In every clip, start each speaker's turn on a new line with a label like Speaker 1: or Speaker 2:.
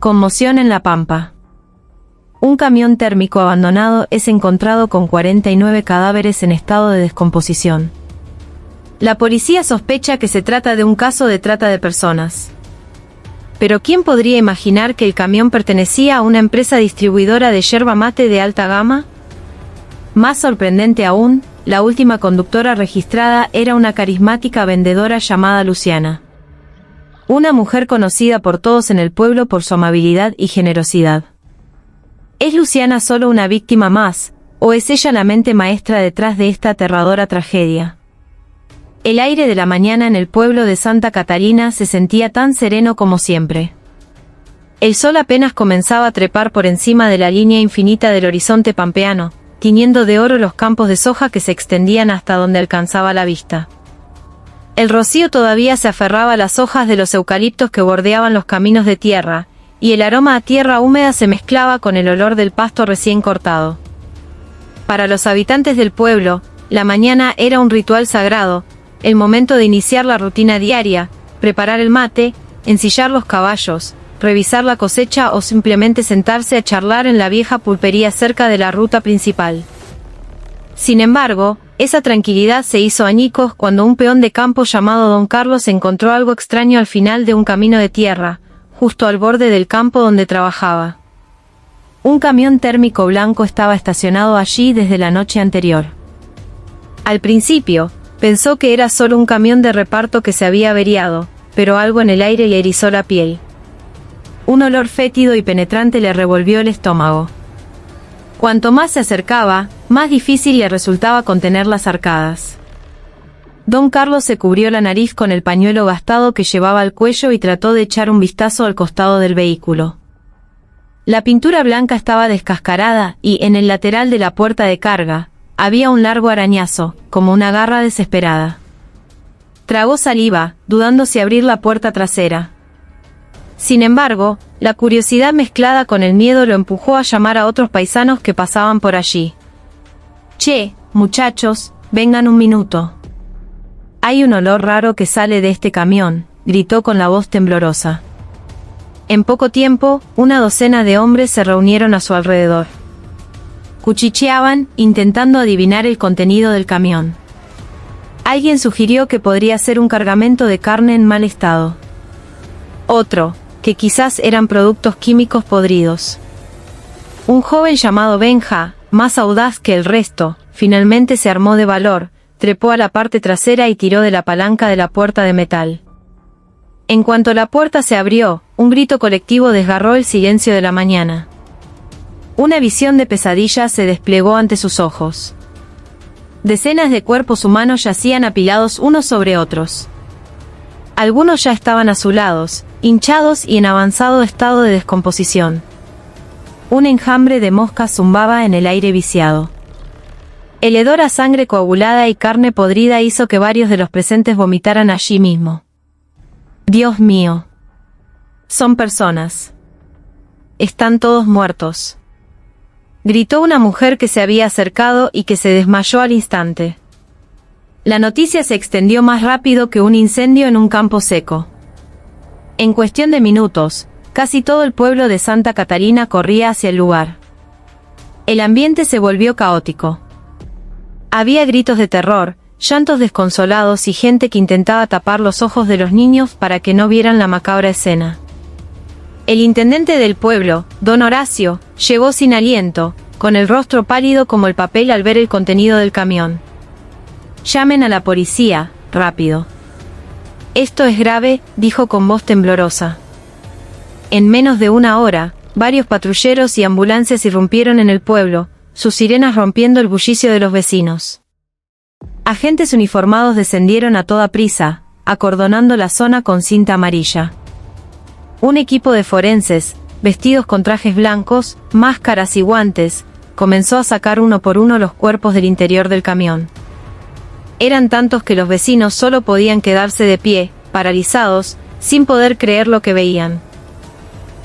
Speaker 1: Conmoción en La Pampa. Un camión térmico abandonado es encontrado con 49 cadáveres en estado de descomposición. La policía sospecha que se trata de un caso de trata de personas. Pero ¿quién podría imaginar que el camión pertenecía a una empresa distribuidora de yerba mate de alta gama? Más sorprendente aún, la última conductora registrada era una carismática vendedora llamada Luciana. Una mujer conocida por todos en el pueblo por su amabilidad y generosidad. ¿Es Luciana solo una víctima más, o es ella la mente maestra detrás de esta aterradora tragedia? El aire de la mañana en el pueblo de Santa Catarina se sentía tan sereno como siempre. El sol apenas comenzaba a trepar por encima de la línea infinita del horizonte pampeano, tiñendo de oro los campos de soja que se extendían hasta donde alcanzaba la vista. El rocío todavía se aferraba a las hojas de los eucaliptos que bordeaban los caminos de tierra, y el aroma a tierra húmeda se mezclaba con el olor del pasto recién cortado. Para los habitantes del pueblo, la mañana era un ritual sagrado, el momento de iniciar la rutina diaria, preparar el mate, ensillar los caballos, revisar la cosecha o simplemente sentarse a charlar en la vieja pulpería cerca de la ruta principal. Sin embargo, esa tranquilidad se hizo añicos cuando un peón de campo llamado Don Carlos encontró algo extraño al final de un camino de tierra, justo al borde del campo donde trabajaba. Un camión térmico blanco estaba estacionado allí desde la noche anterior. Al principio, pensó que era solo un camión de reparto que se había averiado, pero algo en el aire le erizó la piel. Un olor fétido y penetrante le revolvió el estómago. Cuanto más se acercaba, más difícil le resultaba contener las arcadas. Don Carlos se cubrió la nariz con el pañuelo gastado que llevaba al cuello y trató de echar un vistazo al costado del vehículo. La pintura blanca estaba descascarada y, en el lateral de la puerta de carga, había un largo arañazo, como una garra desesperada. Tragó saliva, dudando si abrir la puerta trasera. Sin embargo, la curiosidad mezclada con el miedo lo empujó a llamar a otros paisanos que pasaban por allí. «Che, muchachos, vengan un minuto. Hay un olor raro que sale de este camión», gritó con la voz temblorosa. En poco tiempo, una docena de hombres se reunieron a su alrededor. Cuchicheaban, intentando adivinar el contenido del camión. Alguien sugirió que podría ser un cargamento de carne en mal estado. Otro, que quizás eran productos químicos podridos. Un joven llamado Benja, más audaz que el resto, finalmente se armó de valor, trepó a la parte trasera y tiró de la palanca de la puerta de metal. En cuanto la puerta se abrió, un grito colectivo desgarró el silencio de la mañana. Una visión de pesadilla se desplegó ante sus ojos. Decenas de cuerpos humanos yacían apilados unos sobre otros. Algunos ya estaban azulados, hinchados y en avanzado estado de descomposición. Un enjambre de moscas zumbaba en el aire viciado. El hedor a sangre coagulada y carne podrida hizo que varios de los presentes vomitaran allí mismo. «Dios mío. Son personas. Están todos muertos», gritó una mujer que se había acercado y que se desmayó al instante. La noticia se extendió más rápido que un incendio en un campo seco. En cuestión de minutos, casi todo el pueblo de Santa Catarina corría hacia el lugar. El ambiente se volvió caótico. Había gritos de terror, llantos desconsolados y gente que intentaba tapar los ojos de los niños para que no vieran la macabra escena. El intendente del pueblo, don Horacio, llegó sin aliento, con el rostro pálido como el papel al ver el contenido del camión. «Llamen a la policía, rápido. Esto es grave», dijo con voz temblorosa. En menos de una hora, varios patrulleros y ambulancias irrumpieron en el pueblo, sus sirenas rompiendo el bullicio de los vecinos. Agentes uniformados descendieron a toda prisa, acordonando la zona con cinta amarilla. Un equipo de forenses, vestidos con trajes blancos, máscaras y guantes, comenzó a sacar uno por uno los cuerpos del interior del camión. Eran tantos que los vecinos solo podían quedarse de pie, paralizados, sin poder creer lo que veían.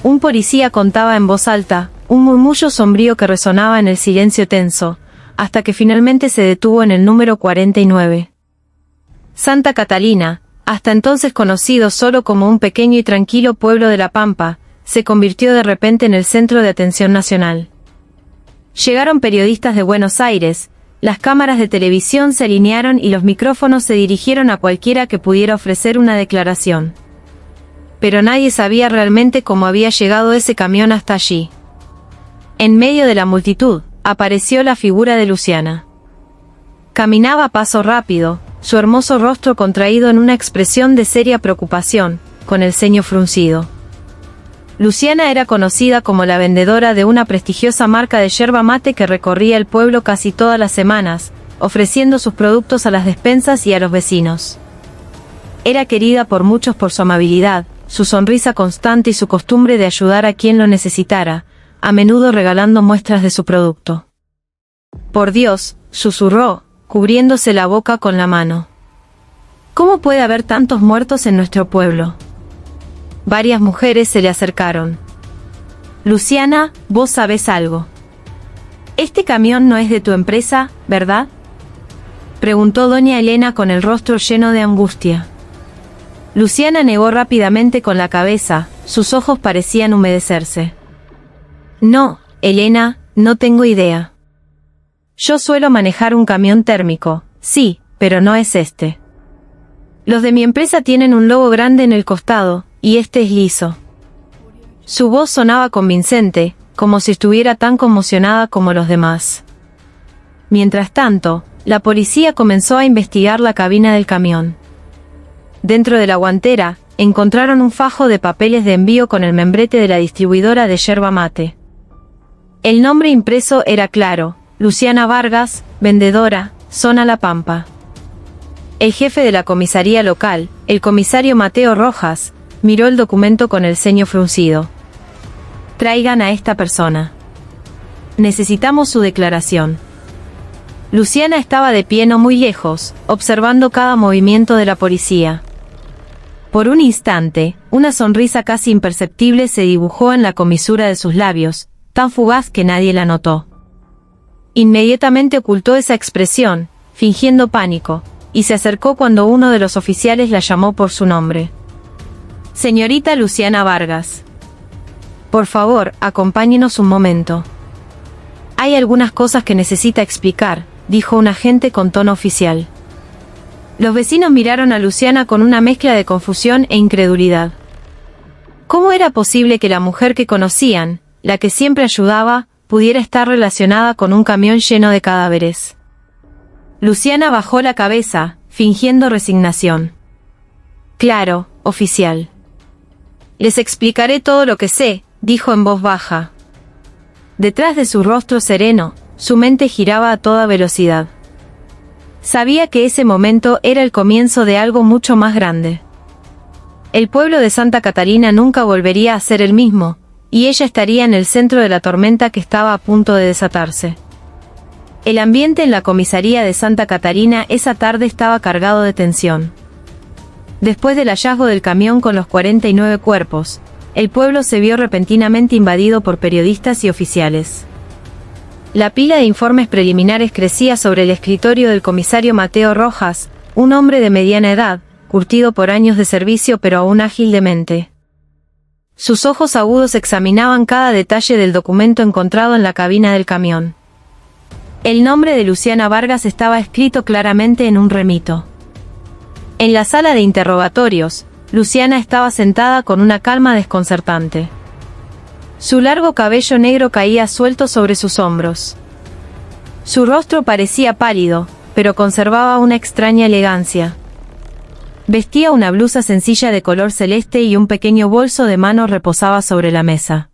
Speaker 1: Un policía contaba en voz alta, un murmullo sombrío que resonaba en el silencio tenso, hasta que finalmente se detuvo en el número 49. Santa Catalina, hasta entonces conocido solo como un pequeño y tranquilo pueblo de La Pampa, se convirtió de repente en el centro de atención nacional. Llegaron periodistas de Buenos Aires, las cámaras de televisión se alinearon y los micrófonos se dirigieron a cualquiera que pudiera ofrecer una declaración. Pero nadie sabía realmente cómo había llegado ese camión hasta allí. En medio de la multitud, apareció la figura de Luciana. Caminaba a paso rápido, su hermoso rostro contraído en una expresión de seria preocupación, con el ceño fruncido. Luciana era conocida como la vendedora de una prestigiosa marca de yerba mate que recorría el pueblo casi todas las semanas, ofreciendo sus productos a las despensas y a los vecinos. Era querida por muchos por su amabilidad, su sonrisa constante y su costumbre de ayudar a quien lo necesitara, a menudo regalando muestras de su producto. «Por Dios», susurró, cubriéndose la boca con la mano. «¿Cómo puede haber tantos muertos en nuestro pueblo?». Varias mujeres se le acercaron. «Luciana, vos sabés algo. Este camión no es de tu empresa, ¿verdad?», preguntó doña Elena con el rostro lleno de angustia. Luciana negó rápidamente con la cabeza, sus ojos parecían humedecerse. «No, Elena, no tengo idea. Yo suelo manejar un camión térmico, sí, pero no es este. Los de mi empresa tienen un logo grande en el costado, y este es liso». Su voz sonaba convincente, como si estuviera tan conmocionada como los demás. Mientras tanto, la policía comenzó a investigar la cabina del camión. Dentro de la guantera, encontraron un fajo de papeles de envío con el membrete de la distribuidora de yerba mate. El nombre impreso era claro: Luciana Vargas, vendedora, zona La Pampa. El jefe de la comisaría local, el comisario Mateo Rojas, miró el documento con el ceño fruncido. «Traigan a esta persona. Necesitamos su declaración». Luciana estaba de pie no muy lejos, observando cada movimiento de la policía. Por un instante, una sonrisa casi imperceptible se dibujó en la comisura de sus labios, tan fugaz que nadie la notó. Inmediatamente ocultó esa expresión, fingiendo pánico, y se acercó cuando uno de los oficiales la llamó por su nombre. «Señorita Luciana Vargas. Por favor, acompáñenos un momento. Hay algunas cosas que necesita explicar», dijo un agente con tono oficial. Los vecinos miraron a Luciana con una mezcla de confusión e incredulidad. ¿Cómo era posible que la mujer que conocían, la que siempre ayudaba, pudiera estar relacionada con un camión lleno de cadáveres? Luciana bajó la cabeza, fingiendo resignación. «Claro, oficial. Les explicaré todo lo que sé», dijo en voz baja. Detrás de su rostro sereno, su mente giraba a toda velocidad. Sabía que ese momento era el comienzo de algo mucho más grande. El pueblo de Santa Catarina nunca volvería a ser el mismo, y ella estaría en el centro de la tormenta que estaba a punto de desatarse. El ambiente en la comisaría de Santa Catarina esa tarde estaba cargado de tensión. Después del hallazgo del camión con los 49 cuerpos, el pueblo se vio repentinamente invadido por periodistas y oficiales. La pila de informes preliminares crecía sobre el escritorio del comisario Mateo Rojas, un hombre de mediana edad, curtido por años de servicio pero aún ágil de mente. Sus ojos agudos examinaban cada detalle del documento encontrado en la cabina del camión. El nombre de Luciana Vargas estaba escrito claramente en un remito. En la sala de interrogatorios, Luciana estaba sentada con una calma desconcertante. Su largo cabello negro caía suelto sobre sus hombros. Su rostro parecía pálido, pero conservaba una extraña elegancia. Vestía una blusa sencilla de color celeste y un pequeño bolso de mano reposaba sobre la mesa.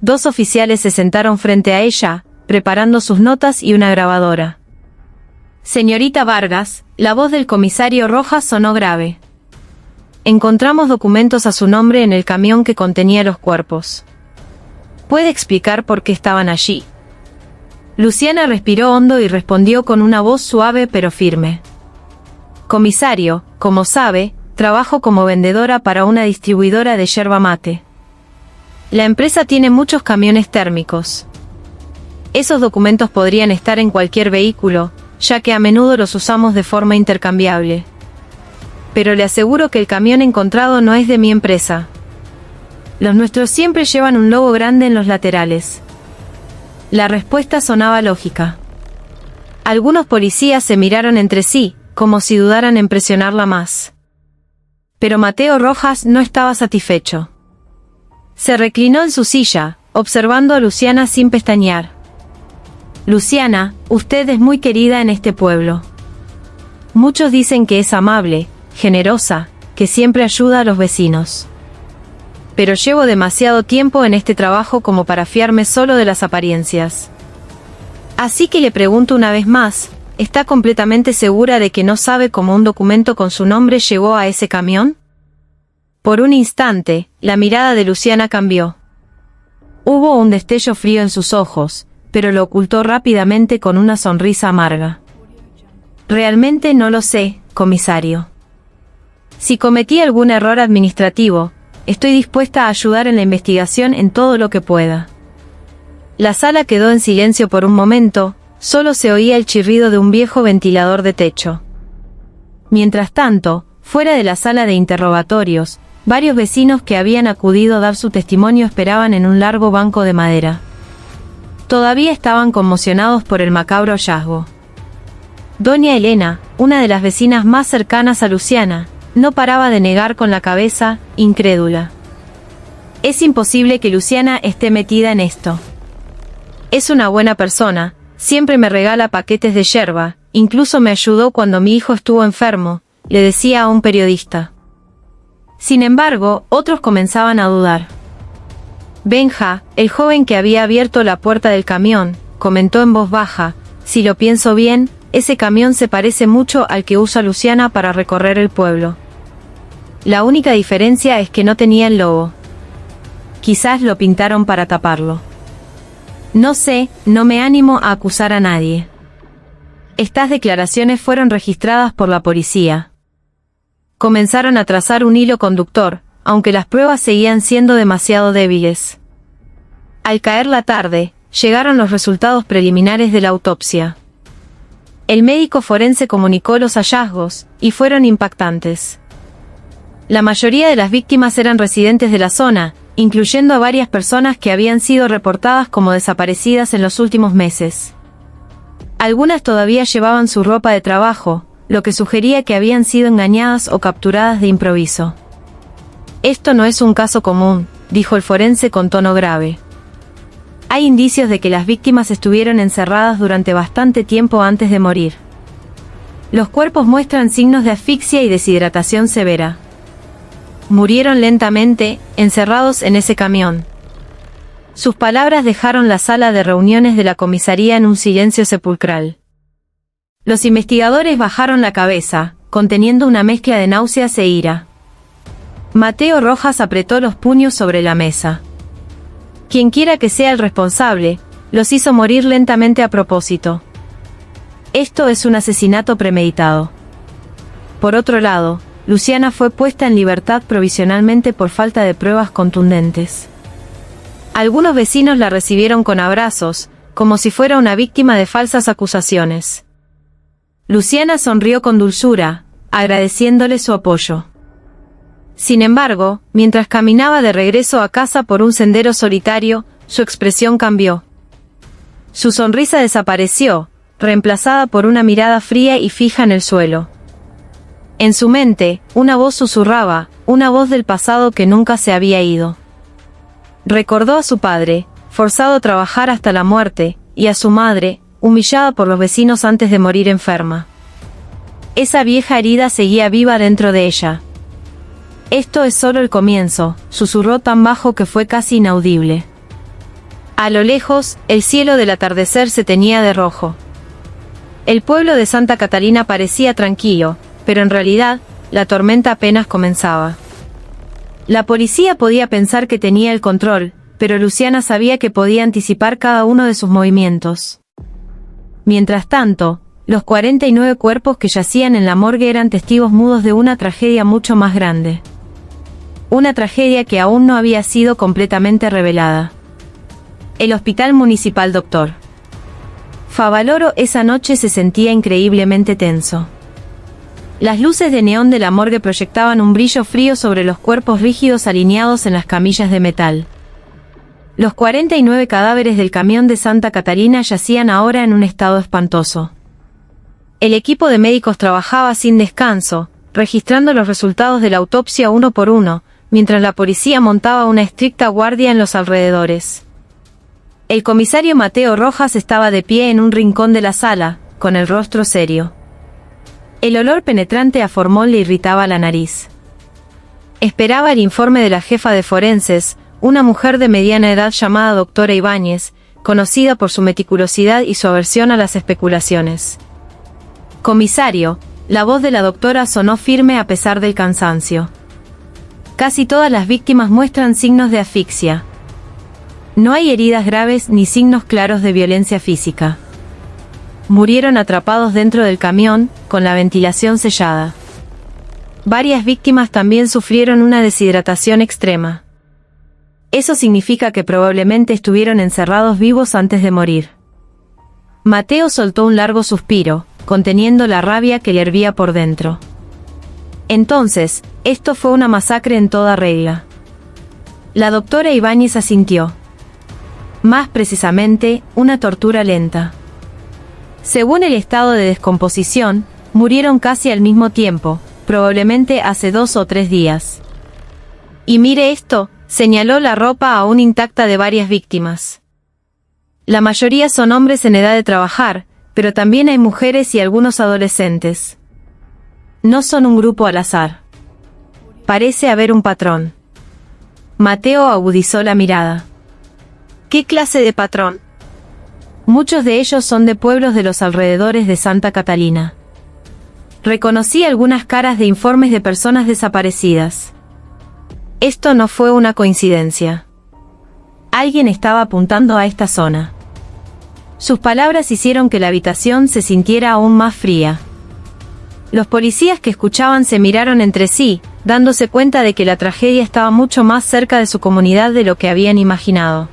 Speaker 1: Dos oficiales se sentaron frente a ella, preparando sus notas y una grabadora. «Señorita Vargas», la voz del comisario Rojas sonó grave. «Encontramos documentos a su nombre en el camión que contenía los cuerpos. ¿Puede explicar por qué estaban allí?». Luciana respiró hondo y respondió con una voz suave pero firme. «Comisario, como sabe, trabajo como vendedora para una distribuidora de yerba mate. La empresa tiene muchos camiones térmicos. Esos documentos podrían estar en cualquier vehículo, ya que a menudo los usamos de forma intercambiable. Pero le aseguro que el camión encontrado no es de mi empresa». Los nuestros siempre llevan un logo grande en los laterales. La respuesta sonaba lógica. Algunos policías se miraron entre sí, como si dudaran en presionarla más. Pero Mateo Rojas no estaba satisfecho. Se reclinó en su silla, observando a Luciana sin pestañear. Luciana, usted es muy querida en este pueblo. Muchos dicen que es amable, generosa, que siempre ayuda a los vecinos. Pero llevo demasiado tiempo en este trabajo como para fiarme solo de las apariencias. Así que le pregunto una vez más, ¿está completamente segura de que no sabe cómo un documento con su nombre llegó a ese camión? Por un instante, la mirada de Luciana cambió. Hubo un destello frío en sus ojos, pero lo ocultó rápidamente con una sonrisa amarga. Realmente no lo sé, comisario. Si cometí algún error administrativo, estoy dispuesta a ayudar en la investigación en todo lo que pueda. La sala quedó en silencio por un momento, solo se oía el chirrido de un viejo ventilador de techo. Mientras tanto, fuera de la sala de interrogatorios, varios vecinos que habían acudido a dar su testimonio esperaban en un largo banco de madera. Todavía estaban conmocionados por el macabro hallazgo. Doña Elena, una de las vecinas más cercanas a Luciana, no paraba de negar con la cabeza, incrédula. Es imposible que Luciana esté metida en esto. Es una buena persona, siempre me regala paquetes de yerba, incluso me ayudó cuando mi hijo estuvo enfermo, le decía a un periodista. Sin embargo, otros comenzaban a dudar. Benja, el joven que había abierto la puerta del camión, comentó en voz baja, si lo pienso bien, ese camión se parece mucho al que usa Luciana para recorrer el pueblo. La única diferencia es que no tenía el logo. Quizás lo pintaron para taparlo. No sé, no me animo a acusar a nadie. Estas declaraciones fueron registradas por la policía. Comenzaron a trazar un hilo conductor, aunque las pruebas seguían siendo demasiado débiles. Al caer la tarde, llegaron los resultados preliminares de la autopsia. El médico forense comunicó los hallazgos, y fueron impactantes. La mayoría de las víctimas eran residentes de la zona, incluyendo a varias personas que habían sido reportadas como desaparecidas en los últimos meses. Algunas todavía llevaban su ropa de trabajo, lo que sugería que habían sido engañadas o capturadas de improviso. Esto no es un caso común, dijo el forense con tono grave. Hay indicios de que las víctimas estuvieron encerradas durante bastante tiempo antes de morir. Los cuerpos muestran signos de asfixia y deshidratación severa. Murieron lentamente, encerrados en ese camión. Sus palabras dejaron la sala de reuniones de la comisaría en un silencio sepulcral. Los investigadores bajaron la cabeza, conteniendo una mezcla de náuseas e ira. Mateo Rojas apretó los puños sobre la mesa. Quienquiera que sea el responsable, los hizo morir lentamente a propósito. Esto es un asesinato premeditado. Por otro lado, Luciana fue puesta en libertad provisionalmente por falta de pruebas contundentes. Algunos vecinos la recibieron con abrazos, como si fuera una víctima de falsas acusaciones. Luciana sonrió con dulzura, agradeciéndole su apoyo. Sin embargo, mientras caminaba de regreso a casa por un sendero solitario, su expresión cambió. Su sonrisa desapareció, reemplazada por una mirada fría y fija en el suelo. En su mente, una voz susurraba, una voz del pasado que nunca se había ido. Recordó a su padre, forzado a trabajar hasta la muerte, y a su madre, humillada por los vecinos antes de morir enferma. Esa vieja herida seguía viva dentro de ella. Esto es solo el comienzo, susurró tan bajo que fue casi inaudible. A lo lejos, el cielo del atardecer se teñía de rojo. El pueblo de Santa Catalina parecía tranquilo, pero en realidad, la tormenta apenas comenzaba. La policía podía pensar que tenía el control, pero Luciana sabía que podía anticipar cada uno de sus movimientos. Mientras tanto, los 49 cuerpos que yacían en la morgue eran testigos mudos de una tragedia mucho más grande. Una tragedia que aún no había sido completamente revelada. El Hospital Municipal Dr. Favaloro esa noche se sentía increíblemente tenso. Las luces de neón de la morgue proyectaban un brillo frío sobre los cuerpos rígidos alineados en las camillas de metal. Los 49 cadáveres del camión de Santa Catarina yacían ahora en un estado espantoso. El equipo de médicos trabajaba sin descanso, registrando los resultados de la autopsia uno por uno, mientras la policía montaba una estricta guardia en los alrededores. El comisario Mateo Rojas estaba de pie en un rincón de la sala, con el rostro serio. El olor penetrante a formol le irritaba la nariz. Esperaba el informe de la jefa de forenses, una mujer de mediana edad llamada doctora Ibáñez, conocida por su meticulosidad y su aversión a las especulaciones. Comisario, la voz de la doctora sonó firme a pesar del cansancio. Casi todas las víctimas muestran signos de asfixia. No hay heridas graves ni signos claros de violencia física. Murieron atrapados dentro del camión, con la ventilación sellada. Varias víctimas también sufrieron una deshidratación extrema. Eso significa que probablemente estuvieron encerrados vivos antes de morir. Mateo soltó un largo suspiro, conteniendo la rabia que le hervía por dentro. Entonces, esto fue una masacre en toda regla. La doctora Ibáñez asintió. Más precisamente, una tortura lenta. Según el estado de descomposición, murieron casi al mismo tiempo, probablemente hace 2 o 3 días. Y mire esto, señaló la ropa aún intacta de varias víctimas. La mayoría son hombres en edad de trabajar, pero también hay mujeres y algunos adolescentes. No son un grupo al azar. Parece haber un patrón. Mateo agudizó la mirada. ¿Qué clase de patrón? Muchos de ellos son de pueblos de los alrededores de Santa Catalina. Reconocí algunas caras de informes de personas desaparecidas. Esto no fue una coincidencia. Alguien estaba apuntando a esta zona. Sus palabras hicieron que la habitación se sintiera aún más fría. Los policías que escuchaban se miraron entre sí, dándose cuenta de que la tragedia estaba mucho más cerca de su comunidad de lo que habían imaginado.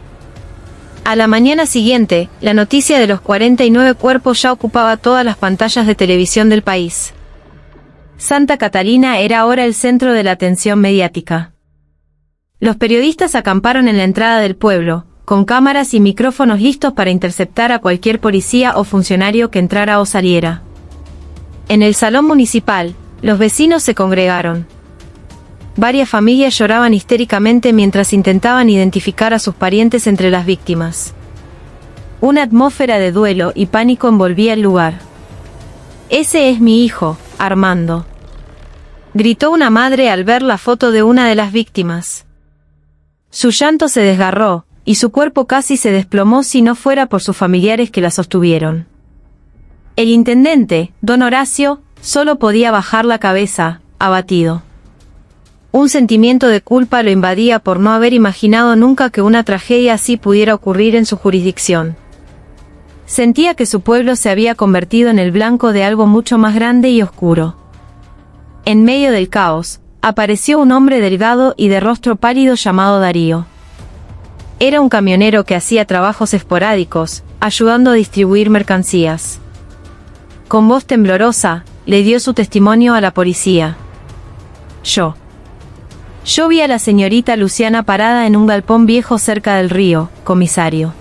Speaker 1: A la mañana siguiente, la noticia de los 49 cuerpos ya ocupaba todas las pantallas de televisión del país. Santa Catalina era ahora el centro de la atención mediática. Los periodistas acamparon en la entrada del pueblo, con cámaras y micrófonos listos para interceptar a cualquier policía o funcionario que entrara o saliera. En el salón municipal, los vecinos se congregaron. Varias familias lloraban histéricamente mientras intentaban identificar a sus parientes entre las víctimas. Una atmósfera de duelo y pánico envolvía el lugar. «Ese es mi hijo, Armando», gritó una madre al ver la foto de una de las víctimas. Su llanto se desgarró, y su cuerpo casi se desplomó si no fuera por sus familiares que la sostuvieron. El intendente, don Horacio, solo podía bajar la cabeza, abatido. Un sentimiento de culpa lo invadía por no haber imaginado nunca que una tragedia así pudiera ocurrir en su jurisdicción. Sentía que su pueblo se había convertido en el blanco de algo mucho más grande y oscuro. En medio del caos, apareció un hombre delgado y de rostro pálido llamado Darío. Era un camionero que hacía trabajos esporádicos, ayudando a distribuir mercancías. Con voz temblorosa, le dio su testimonio a la policía. Yo vi a la señorita Luciana parada en un galpón viejo cerca del río, comisario.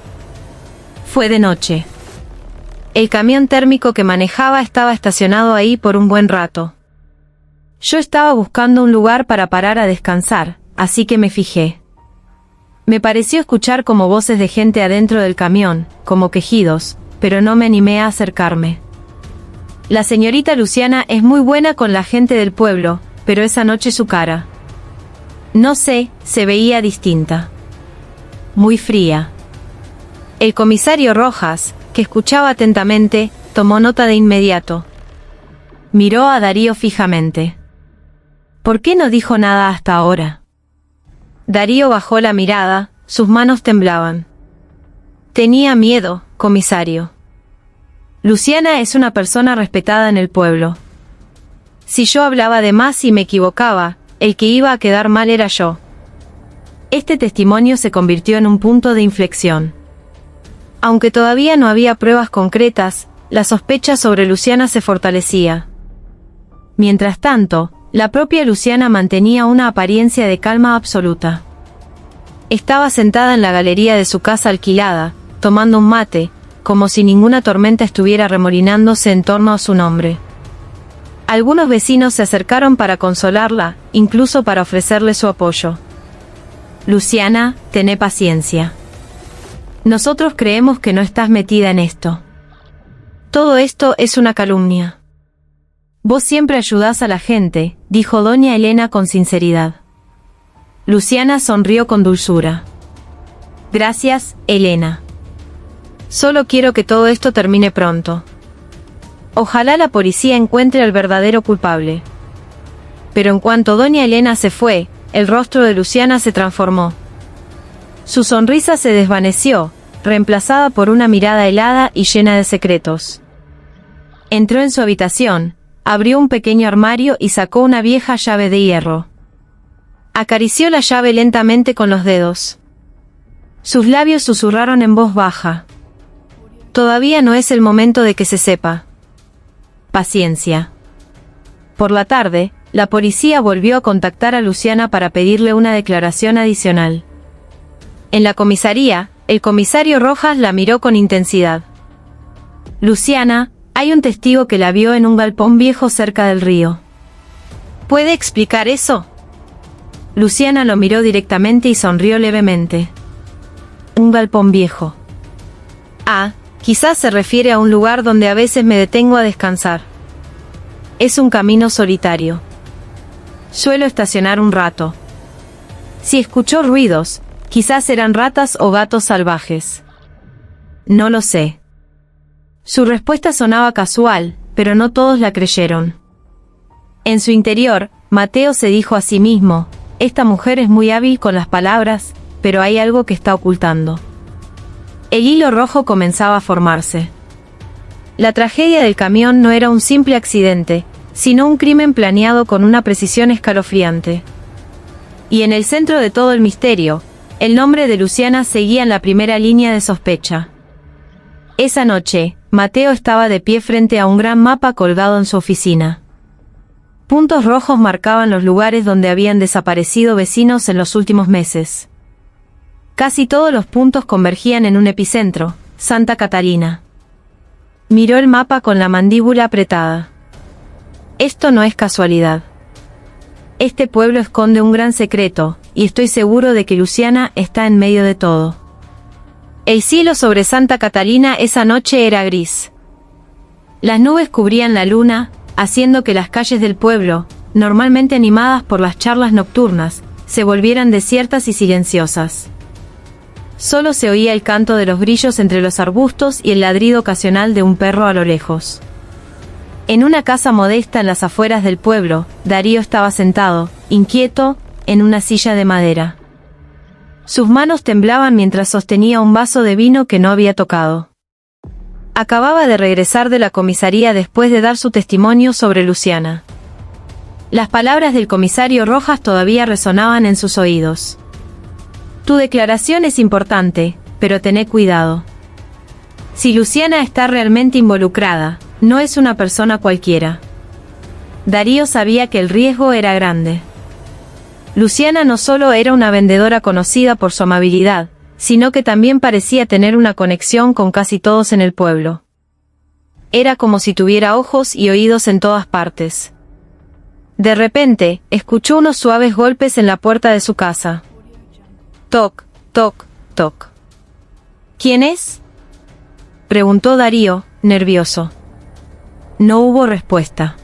Speaker 1: Fue de noche. El camión térmico que manejaba estaba estacionado ahí por un buen rato. Yo estaba buscando un lugar para parar a descansar, así que me fijé. Me pareció escuchar como voces de gente adentro del camión, como quejidos, pero no me animé a acercarme. La señorita Luciana es muy buena con la gente del pueblo, pero esa noche su cara, no sé, se veía distinta. Muy fría. El comisario Rojas, que escuchaba atentamente, tomó nota de inmediato. Miró a Darío fijamente. ¿Por qué no dijo nada hasta ahora? Darío bajó la mirada, sus manos temblaban. Tenía miedo, comisario. Luciana es una persona respetada en el pueblo. Si yo hablaba de más y me equivocaba, el que iba a quedar mal era yo. Este testimonio se convirtió en un punto de inflexión. Aunque todavía no había pruebas concretas, la sospecha sobre Luciana se fortalecía. Mientras tanto, la propia Luciana mantenía una apariencia de calma absoluta. Estaba sentada en la galería de su casa alquilada, tomando un mate, como si ninguna tormenta estuviera remolinándose en torno a su nombre. Algunos vecinos se acercaron para consolarla, incluso para ofrecerle su apoyo. Luciana, tené paciencia. Nosotros creemos que no estás metida en esto. Todo esto es una calumnia. Vos siempre ayudás a la gente, dijo doña Elena con sinceridad. Luciana sonrió con dulzura. Gracias, Elena. Solo quiero que todo esto termine pronto. Ojalá la policía encuentre al verdadero culpable. Pero en cuanto doña Elena se fue, el rostro de Luciana se transformó. Su sonrisa se desvaneció, reemplazada por una mirada helada y llena de secretos. Entró en su habitación, abrió un pequeño armario y sacó una vieja llave de hierro. Acarició la llave lentamente con los dedos. Sus labios susurraron en voz baja. Todavía no es el momento de que se sepa. Paciencia. Por la tarde, la policía volvió a contactar a Luciana para pedirle una declaración adicional. En la comisaría, el comisario Rojas la miró con intensidad. Luciana, hay un testigo que la vio en un galpón viejo cerca del río. ¿Puede explicar eso? Luciana lo miró directamente y sonrió levemente. Un galpón viejo. Ah, quizás se refiere a un lugar donde a veces me detengo a descansar. Es un camino solitario. Suelo estacionar un rato. Si escuchó ruidos, quizás eran ratas o gatos salvajes. No lo sé. Su respuesta sonaba casual, pero no todos la creyeron. En su interior, Mateo se dijo a sí mismo, esta mujer es muy hábil con las palabras, pero hay algo que está ocultando. El hilo rojo comenzaba a formarse. La tragedia del camión no era un simple accidente, sino un crimen planeado con una precisión escalofriante. Y en el centro de todo el misterio, el nombre de Luciana seguía en la primera línea de sospecha. Esa noche, Mateo estaba de pie frente a un gran mapa colgado en su oficina. Puntos rojos marcaban los lugares donde habían desaparecido vecinos en los últimos meses. Casi todos los puntos convergían en un epicentro, Santa Catarina. Miró el mapa con la mandíbula apretada. Esto no es casualidad. Este pueblo esconde un gran secreto, y estoy seguro de que Luciana está en medio de todo. El cielo sobre Santa Catalina esa noche era gris. Las nubes cubrían la luna, haciendo que las calles del pueblo, normalmente animadas por las charlas nocturnas, se volvieran desiertas y silenciosas. Solo se oía el canto de los grillos entre los arbustos y el ladrido ocasional de un perro a lo lejos. En una casa modesta en las afueras del pueblo, Darío estaba sentado, inquieto, en una silla de madera. Sus manos temblaban mientras sostenía un vaso de vino que no había tocado. Acababa de regresar de la comisaría después de dar su testimonio sobre Luciana. Las palabras del comisario Rojas todavía resonaban en sus oídos. Tu declaración es importante, pero tené cuidado. Si Luciana está realmente involucrada, no es una persona cualquiera. Darío sabía que el riesgo era grande. Luciana no solo era una vendedora conocida por su amabilidad, sino que también parecía tener una conexión con casi todos en el pueblo. Era como si tuviera ojos y oídos en todas partes. De repente, escuchó unos suaves golpes en la puerta de su casa. Toc, toc, toc. ¿Quién es? Preguntó Darío, nervioso. No hubo respuesta.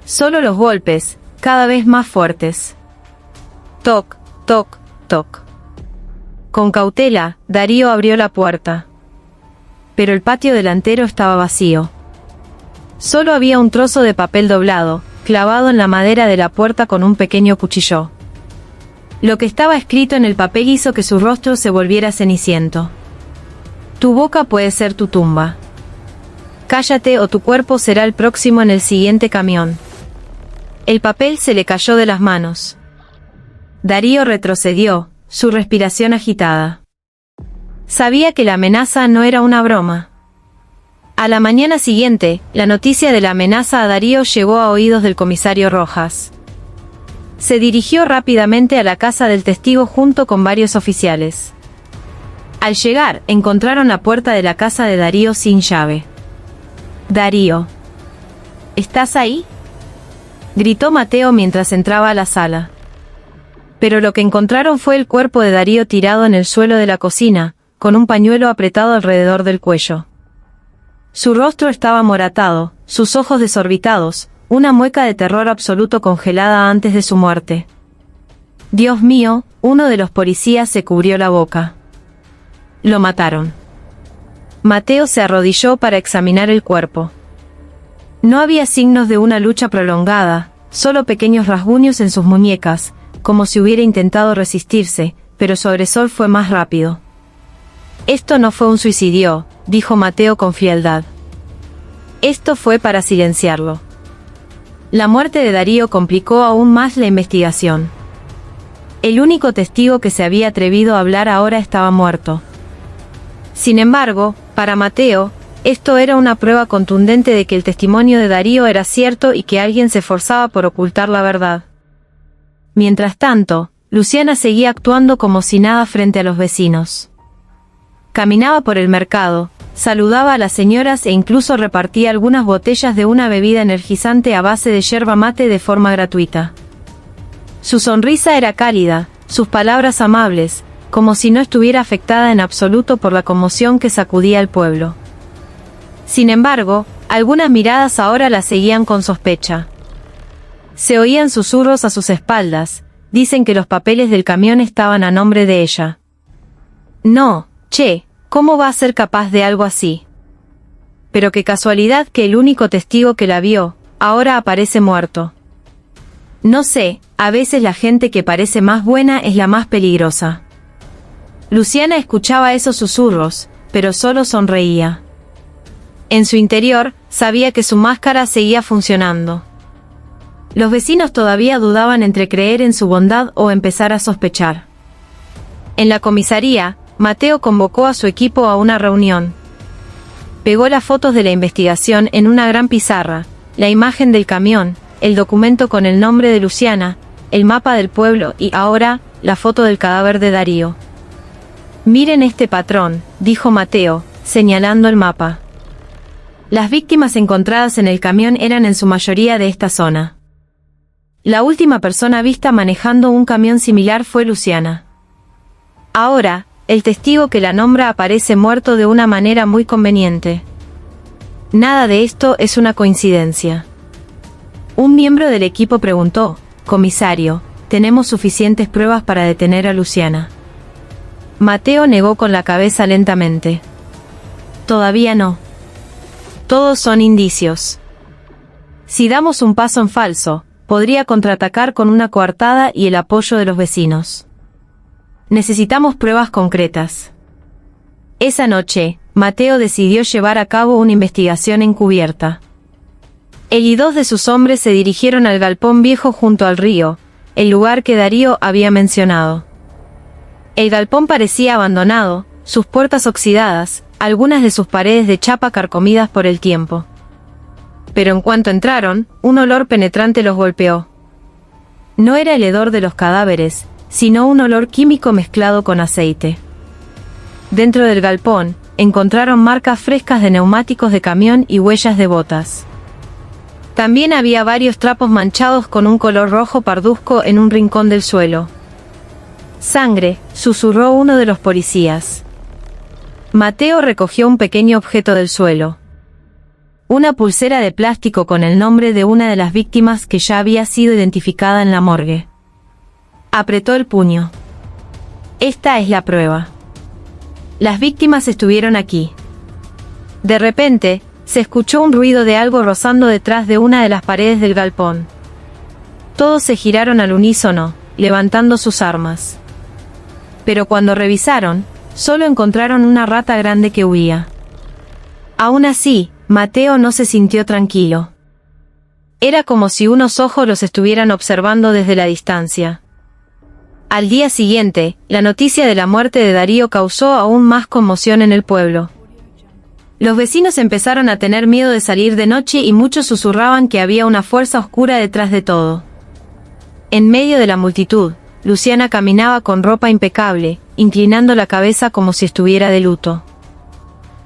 Speaker 1: Solo los golpes, cada vez más fuertes. Toc, toc, toc. Con cautela, Darío abrió la puerta. Pero el patio delantero estaba vacío. Solo había un trozo de papel doblado, clavado en la madera de la puerta con un pequeño cuchillo. Lo que estaba escrito en el papel hizo que su rostro se volviera ceniciento. Tu boca puede ser tu tumba. Cállate o tu cuerpo será el próximo en el siguiente camión. El papel se le cayó de las manos. Darío retrocedió, su respiración agitada. Sabía que la amenaza no era una broma. A la mañana siguiente, la noticia de la amenaza a Darío llegó a oídos del comisario Rojas. Se dirigió rápidamente a la casa del testigo junto con varios oficiales. Al llegar, encontraron la puerta de la casa de Darío sin llave. «Darío, ¿estás ahí?», gritó Mateo mientras entraba a la sala. Pero lo que encontraron fue el cuerpo de Darío tirado en el suelo de la cocina, con un pañuelo apretado alrededor del cuello. Su rostro estaba amoratado, sus ojos desorbitados, una mueca de terror absoluto congelada antes de su muerte. «Dios mío», uno de los policías se cubrió la boca. «Lo mataron». Mateo se arrodilló para examinar el cuerpo. No había signos de una lucha prolongada, solo pequeños rasguños en sus muñecas, como si hubiera intentado resistirse, pero su agresor fue más rápido. «Esto no fue un suicidio», dijo Mateo con frialdad. «Esto fue para silenciarlo». La muerte de Darío complicó aún más la investigación. El único testigo que se había atrevido a hablar ahora estaba muerto. Sin embargo, para Mateo, esto era una prueba contundente de que el testimonio de Darío era cierto y que alguien se esforzaba por ocultar la verdad. Mientras tanto, Luciana seguía actuando como si nada frente a los vecinos. Caminaba por el mercado, saludaba a las señoras e incluso repartía algunas botellas de una bebida energizante a base de yerba mate de forma gratuita. Su sonrisa era cálida, sus palabras amables, como si no estuviera afectada en absoluto por la conmoción que sacudía al pueblo. Sin embargo, algunas miradas ahora la seguían con sospecha. Se oían susurros a sus espaldas, dicen que los papeles del camión estaban a nombre de ella. No, che, ¿cómo va a ser capaz de algo así? Pero qué casualidad que el único testigo que la vio, ahora aparece muerto. No sé, a veces la gente que parece más buena es la más peligrosa. Luciana escuchaba esos susurros, pero solo sonreía. En su interior, sabía que su máscara seguía funcionando. Los vecinos todavía dudaban entre creer en su bondad o empezar a sospechar. En la comisaría, Mateo convocó a su equipo a una reunión. Pegó las fotos de la investigación en una gran pizarra, la imagen del camión, el documento con el nombre de Luciana, el mapa del pueblo y, ahora, la foto del cadáver de Darío. «Miren este patrón», dijo Mateo, señalando el mapa. Las víctimas encontradas en el camión eran en su mayoría de esta zona. La última persona vista manejando un camión similar fue Luciana. Ahora, el testigo que la nombra aparece muerto de una manera muy conveniente. Nada de esto es una coincidencia. Un miembro del equipo preguntó: «Comisario, ¿tenemos suficientes pruebas para detener a Luciana?». Mateo negó con la cabeza lentamente. «Todavía no. Todos son indicios. Si damos un paso en falso, podría contraatacar con una coartada y el apoyo de los vecinos. Necesitamos pruebas concretas». Esa noche, Mateo decidió llevar a cabo una investigación encubierta. Él y 2 de sus hombres se dirigieron al galpón viejo junto al río, el lugar que Darío había mencionado. El galpón parecía abandonado, sus puertas oxidadas, algunas de sus paredes de chapa carcomidas por el tiempo. Pero en cuanto entraron, un olor penetrante los golpeó. No era el hedor de los cadáveres, sino un olor químico mezclado con aceite. Dentro del galpón, encontraron marcas frescas de neumáticos de camión y huellas de botas. También había varios trapos manchados con un color rojo parduzco en un rincón del suelo. «Sangre», susurró uno de los policías. Mateo recogió un pequeño objeto del suelo. Una pulsera de plástico con el nombre de una de las víctimas que ya había sido identificada en la morgue. Apretó el puño. «Esta es la prueba. Las víctimas estuvieron aquí». De repente, se escuchó un ruido de algo rozando detrás de una de las paredes del galpón. Todos se giraron al unísono, levantando sus armas. Pero cuando revisaron, solo encontraron una rata grande que huía. Aún así, Mateo no se sintió tranquilo. Era como si unos ojos los estuvieran observando desde la distancia. Al día siguiente, la noticia de la muerte de Darío causó aún más conmoción en el pueblo. Los vecinos empezaron a tener miedo de salir de noche y muchos susurraban que había una fuerza oscura detrás de todo. En medio de la multitud, Luciana caminaba con ropa impecable, inclinando la cabeza como si estuviera de luto.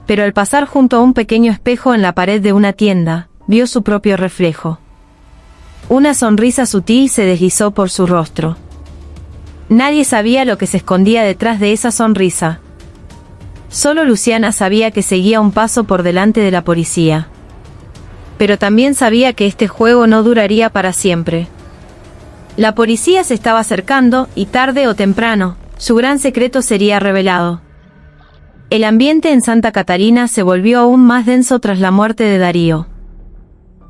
Speaker 1: Pero al pasar junto a un pequeño espejo en la pared de una tienda, vio su propio reflejo. Una sonrisa sutil se deslizó por su rostro. Nadie sabía lo que se escondía detrás de esa sonrisa. Solo Luciana sabía que seguía un paso por delante de la policía. Pero también sabía que este juego no duraría para siempre. La policía se estaba acercando y tarde o temprano, su gran secreto sería revelado. El ambiente en Santa Catarina se volvió aún más denso tras la muerte de Darío.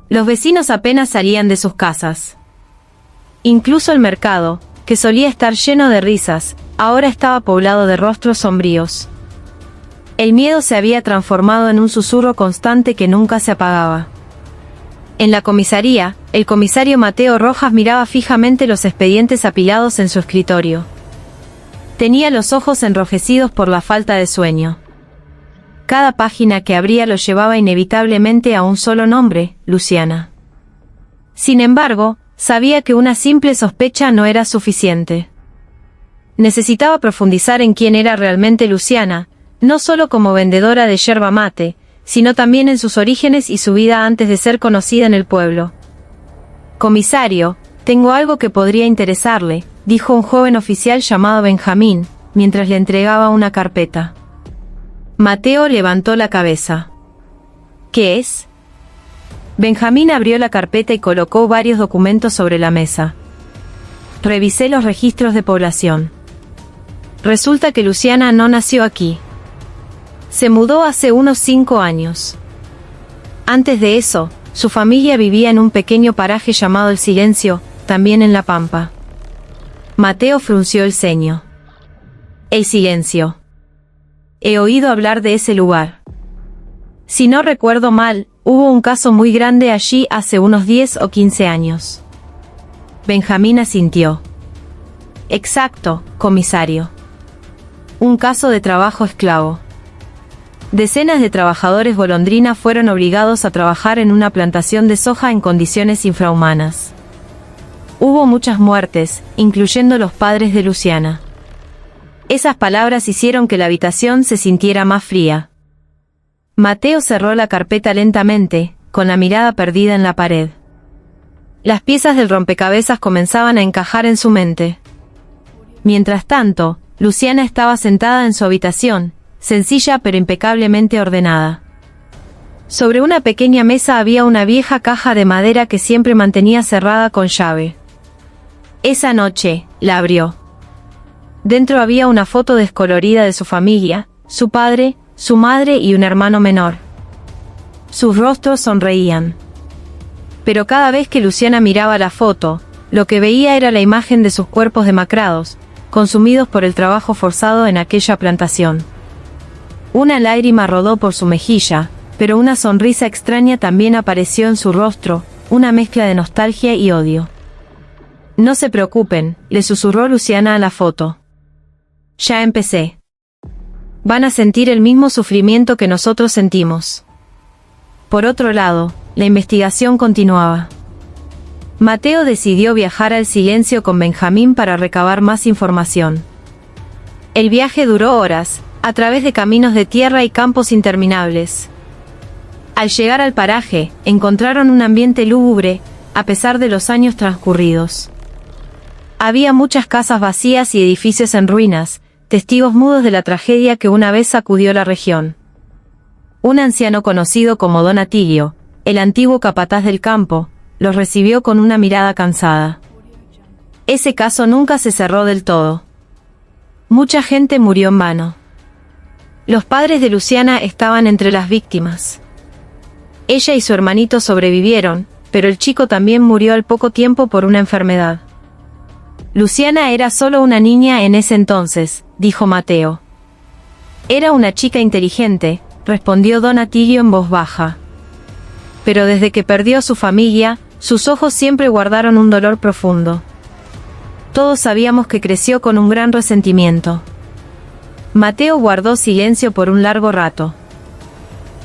Speaker 1: Los vecinos apenas salían de sus casas. Incluso el mercado, que solía estar lleno de risas, ahora estaba poblado de rostros sombríos. El miedo se había transformado en un susurro constante que nunca se apagaba. En la comisaría, el comisario Mateo Rojas miraba fijamente los expedientes apilados en su escritorio. Tenía los ojos enrojecidos por la falta de sueño. Cada página que abría lo llevaba inevitablemente a un solo nombre, Luciana. Sin embargo, sabía que una simple sospecha no era suficiente. Necesitaba profundizar en quién era realmente Luciana, no solo como vendedora de yerba mate, sino también en sus orígenes y su vida antes de ser conocida en el pueblo. «Comisario, tengo algo que podría interesarle», dijo un joven oficial llamado Benjamín, mientras le entregaba una carpeta. Mateo levantó la cabeza. «¿Qué es?». Benjamín abrió la carpeta y colocó varios documentos sobre la mesa. «Revisé los registros de población. Resulta que Luciana no nació aquí. Se mudó hace unos 5 años. Antes de eso, su familia vivía en un pequeño paraje llamado El Silencio, también en La Pampa». Mateo frunció el ceño. «El Silencio. He oído hablar de ese lugar. Si no recuerdo mal, hubo un caso muy grande allí hace unos 10 o 15 años». Benjamín asintió. «Exacto, comisario. Un caso de trabajo esclavo. Decenas de trabajadores golondrina fueron obligados a trabajar en una plantación de soja en condiciones infrahumanas. Hubo muchas muertes, incluyendo los padres de Luciana». Esas palabras hicieron que la habitación se sintiera más fría. Mateo cerró la carpeta lentamente, con la mirada perdida en la pared. Las piezas del rompecabezas comenzaban a encajar en su mente. Mientras tanto, Luciana estaba sentada en su habitación, sencilla pero impecablemente ordenada. Sobre una pequeña mesa había una vieja caja de madera que siempre mantenía cerrada con llave. Esa noche, la abrió. Dentro había una foto descolorida de su familia, su padre, su madre y un hermano menor. Sus rostros sonreían. Pero cada vez que Luciana miraba la foto, lo que veía era la imagen de sus cuerpos demacrados, consumidos por el trabajo forzado en aquella plantación. Una lágrima rodó por su mejilla, pero una sonrisa extraña también apareció en su rostro, una mezcla de nostalgia y odio. «No se preocupen», le susurró Luciana a la foto. «Ya empecé. Van a sentir el mismo sufrimiento que nosotros sentimos». Por otro lado, la investigación continuaba. Mateo decidió viajar al Silencio con Benjamín para recabar más información. El viaje duró horas, a través de caminos de tierra y campos interminables. Al llegar al paraje, encontraron un ambiente lúgubre, a pesar de los años transcurridos. Había muchas casas vacías y edificios en ruinas, testigos mudos de la tragedia que una vez sacudió la región. Un anciano conocido como Don Atilio, el antiguo capataz del campo, los recibió con una mirada cansada. Ese caso nunca se cerró del todo. Mucha gente murió en vano. Los padres de Luciana estaban entre las víctimas. Ella y su hermanito sobrevivieron, pero el chico también murió al poco tiempo por una enfermedad. Luciana era solo una niña en ese entonces, dijo Mateo. Era una chica inteligente, respondió Don Atilio en voz baja. Pero desde que perdió a su familia, sus ojos siempre guardaron un dolor profundo. Todos sabíamos que creció con un gran resentimiento. Mateo guardó silencio por un largo rato.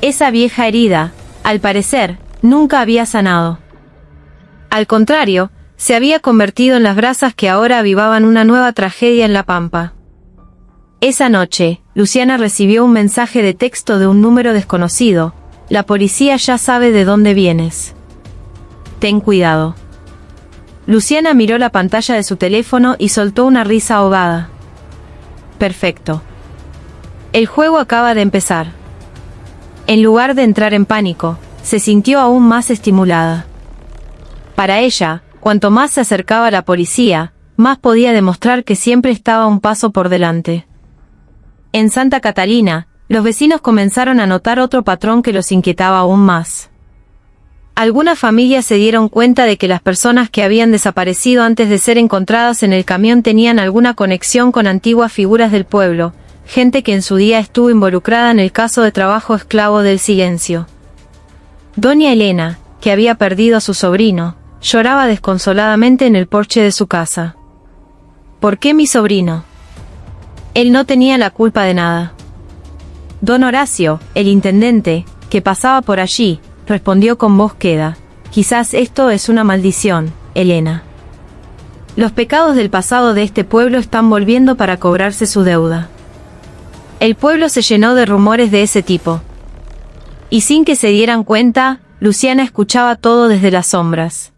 Speaker 1: Esa vieja herida, al parecer, nunca había sanado. Al contrario, se había convertido en las brasas que ahora avivaban una nueva tragedia en la pampa. Esa noche, Luciana recibió un mensaje de texto de un número desconocido. La policía ya sabe de dónde vienes. Ten cuidado. Luciana miró la pantalla de su teléfono y soltó una risa ahogada. Perfecto. El juego acaba de empezar. En lugar de entrar en pánico, se sintió aún más estimulada. Para ella, cuanto más se acercaba a la policía, más podía demostrar que siempre estaba un paso por delante. En Santa Catalina, los vecinos comenzaron a notar otro patrón que los inquietaba aún más. Algunas familias se dieron cuenta de que las personas que habían desaparecido antes de ser encontradas en el camión tenían alguna conexión con antiguas figuras del pueblo, gente que en su día estuvo involucrada en el caso de trabajo esclavo del Silencio. Doña Elena, que había perdido a su sobrino, lloraba desconsoladamente en el porche de su casa. ¿Por qué mi sobrino? Él no tenía la culpa de nada. Don Horacio, el intendente, que pasaba por allí, respondió con voz queda: quizás esto es una maldición, Elena. Los pecados del pasado de este pueblo están volviendo para cobrarse su deuda. El pueblo se llenó de rumores de ese tipo. Y sin que se dieran cuenta, Luciana escuchaba todo desde las sombras.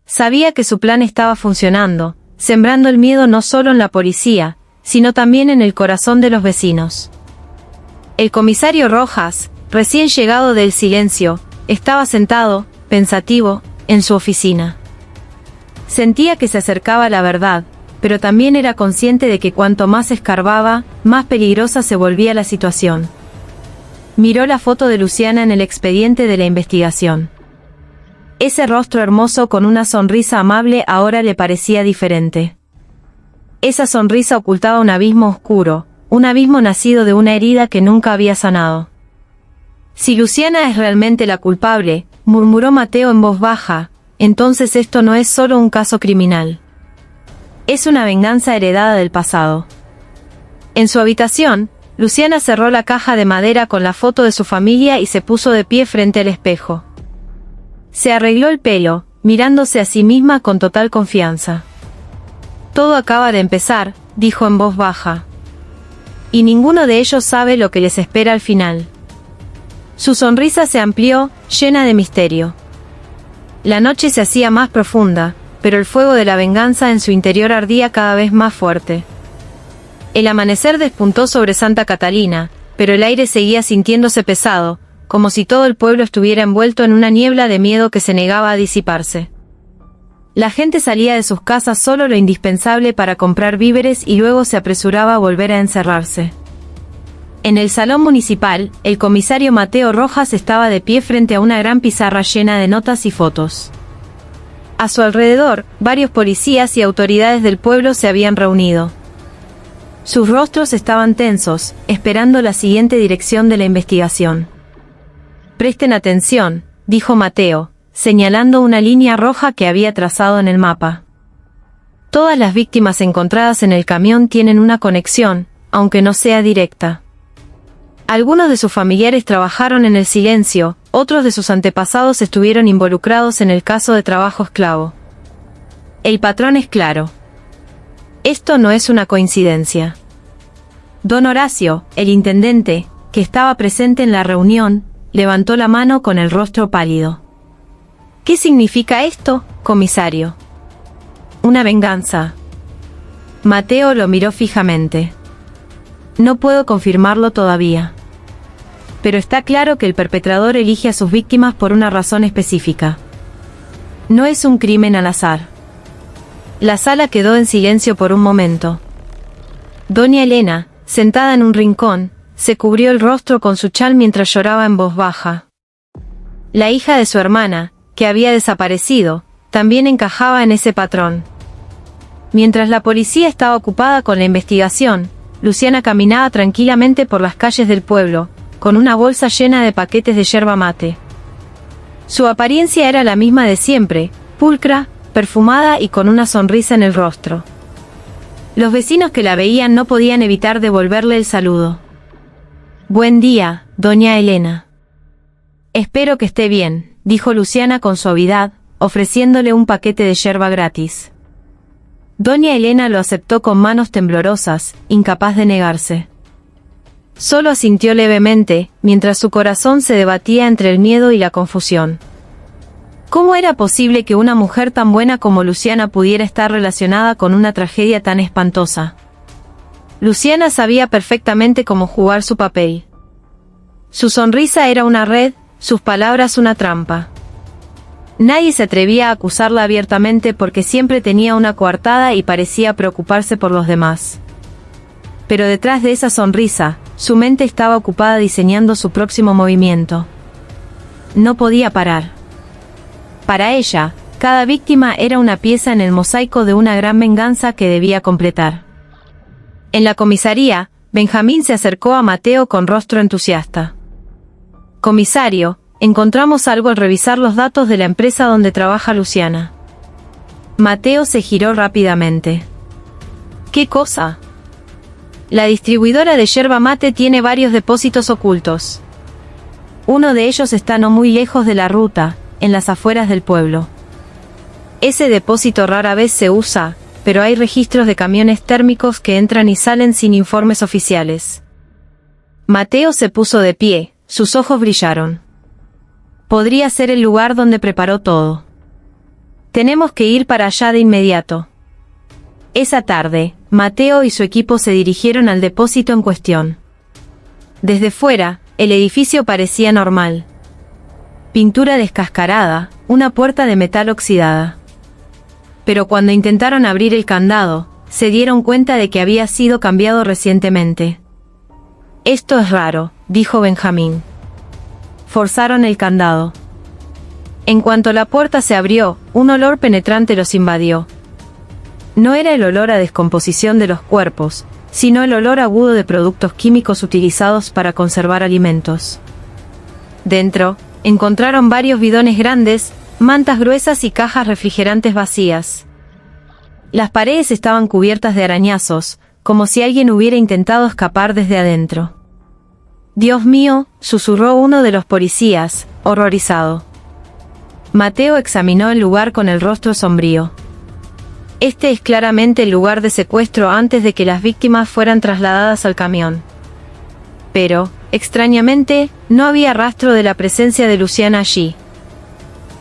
Speaker 1: Sabía que su plan estaba funcionando, sembrando el miedo no solo en la policía, sino también en el corazón de los vecinos. El comisario Rojas, recién llegado del Silencio, estaba sentado, pensativo, en su oficina. Sentía que se acercaba a la verdad, pero también era consciente de que cuanto más escarbaba, más peligrosa se volvía la situación. Miró la foto de Luciana en el expediente de la investigación. Ese rostro hermoso con una sonrisa amable ahora le parecía diferente. Esa sonrisa ocultaba un abismo oscuro, un abismo nacido de una herida que nunca había sanado. Si Luciana es realmente la culpable, murmuró Mateo en voz baja, entonces esto no es solo un caso criminal. Es una venganza heredada del pasado. En su habitación, Luciana cerró la caja de madera con la foto de su familia y se puso de pie frente al espejo. Se arregló el pelo, mirándose a sí misma con total confianza. Todo acaba de empezar, dijo en voz baja. Y ninguno de ellos sabe lo que les espera al final. Su sonrisa se amplió, llena de misterio. La noche se hacía más profunda, pero el fuego de la venganza en su interior ardía cada vez más fuerte. El amanecer despuntó sobre Santa Catalina, pero el aire seguía sintiéndose pesado, como si todo el pueblo estuviera envuelto en una niebla de miedo que se negaba a disiparse. La gente salía de sus casas solo lo indispensable para comprar víveres y luego se apresuraba a volver a encerrarse. En el salón municipal, el comisario Mateo Rojas estaba de pie frente a una gran pizarra llena de notas y fotos. A su alrededor, varios policías y autoridades del pueblo se habían reunido. Sus rostros estaban tensos, esperando la siguiente dirección de la investigación. Presten atención, dijo Mateo, señalando una línea roja que había trazado en el mapa. Todas las víctimas encontradas en el camión tienen una conexión, aunque no sea directa. Algunos de sus familiares trabajaron en el Silencio, otros de sus antepasados estuvieron involucrados en el caso de trabajo esclavo. El patrón es claro. Esto no es una coincidencia. Don Horacio, el intendente, que estaba presente en la reunión, levantó la mano con el rostro pálido. ¿Qué significa esto, comisario? Una venganza. Mateo lo miró fijamente. No puedo confirmarlo todavía. Pero está claro que el perpetrador elige a sus víctimas por una razón específica. No es un crimen al azar. La sala quedó en silencio por un momento. Doña Elena, sentada en un rincón, se cubrió el rostro con su chal mientras lloraba en voz baja. La hija de su hermana, que había desaparecido, también encajaba en ese patrón. Mientras la policía estaba ocupada con la investigación, Luciana caminaba tranquilamente por las calles del pueblo, con una bolsa llena de paquetes de yerba mate. Su apariencia era la misma de siempre, pulcra, perfumada y con una sonrisa en el rostro. Los vecinos que la veían no podían evitar devolverle el saludo. Buen día, doña Elena. Espero que esté bien, dijo Luciana con suavidad, ofreciéndole un paquete de yerba gratis. Doña Elena lo aceptó con manos temblorosas, incapaz de negarse. Solo asintió levemente, mientras su corazón se debatía entre el miedo y la confusión. ¿Cómo era posible que una mujer tan buena como Luciana pudiera estar relacionada con una tragedia tan espantosa? Luciana sabía perfectamente cómo jugar su papel. Su sonrisa era una red, sus palabras una trampa. Nadie se atrevía a acusarla abiertamente porque siempre tenía una coartada y parecía preocuparse por los demás. Pero detrás de esa sonrisa, su mente estaba ocupada diseñando su próximo movimiento. No podía parar. Para ella, cada víctima era una pieza en el mosaico de una gran venganza que debía completar. En la comisaría, Benjamín se acercó a Mateo con rostro entusiasta. «Comisario, encontramos algo al revisar los datos de la empresa donde trabaja Luciana». Mateo se giró rápidamente. «¿Qué cosa?» «La distribuidora de yerba mate tiene varios depósitos ocultos. Uno de ellos está no muy lejos de la ruta, en las afueras del pueblo. Ese depósito rara vez se usa, pero hay registros de camiones térmicos que entran y salen sin informes oficiales». Mateo se puso de pie, sus ojos brillaron. Podría ser el lugar donde preparó todo. Tenemos que ir para allá de inmediato. Esa tarde, Mateo y su equipo se dirigieron al depósito en cuestión. Desde fuera, el edificio parecía normal. Pintura descascarada, una puerta de metal oxidada. Pero cuando intentaron abrir el candado, se dieron cuenta de que había sido cambiado recientemente. «Esto es raro», dijo Benjamín. Forzaron el candado. En cuanto la puerta se abrió, un olor penetrante los invadió. No era el olor a descomposición de los cuerpos, sino el olor agudo de productos químicos utilizados para conservar alimentos. Dentro, encontraron varios bidones grandes, mantas gruesas y cajas refrigerantes vacías. Las paredes estaban cubiertas de arañazos, como si alguien hubiera intentado escapar desde adentro. «Dios mío», susurró uno de los policías, horrorizado. Mateo examinó el lugar con el rostro sombrío. Este es claramente el lugar de secuestro antes de que las víctimas fueran trasladadas al camión. Pero, extrañamente, no había rastro de la presencia de Luciana allí.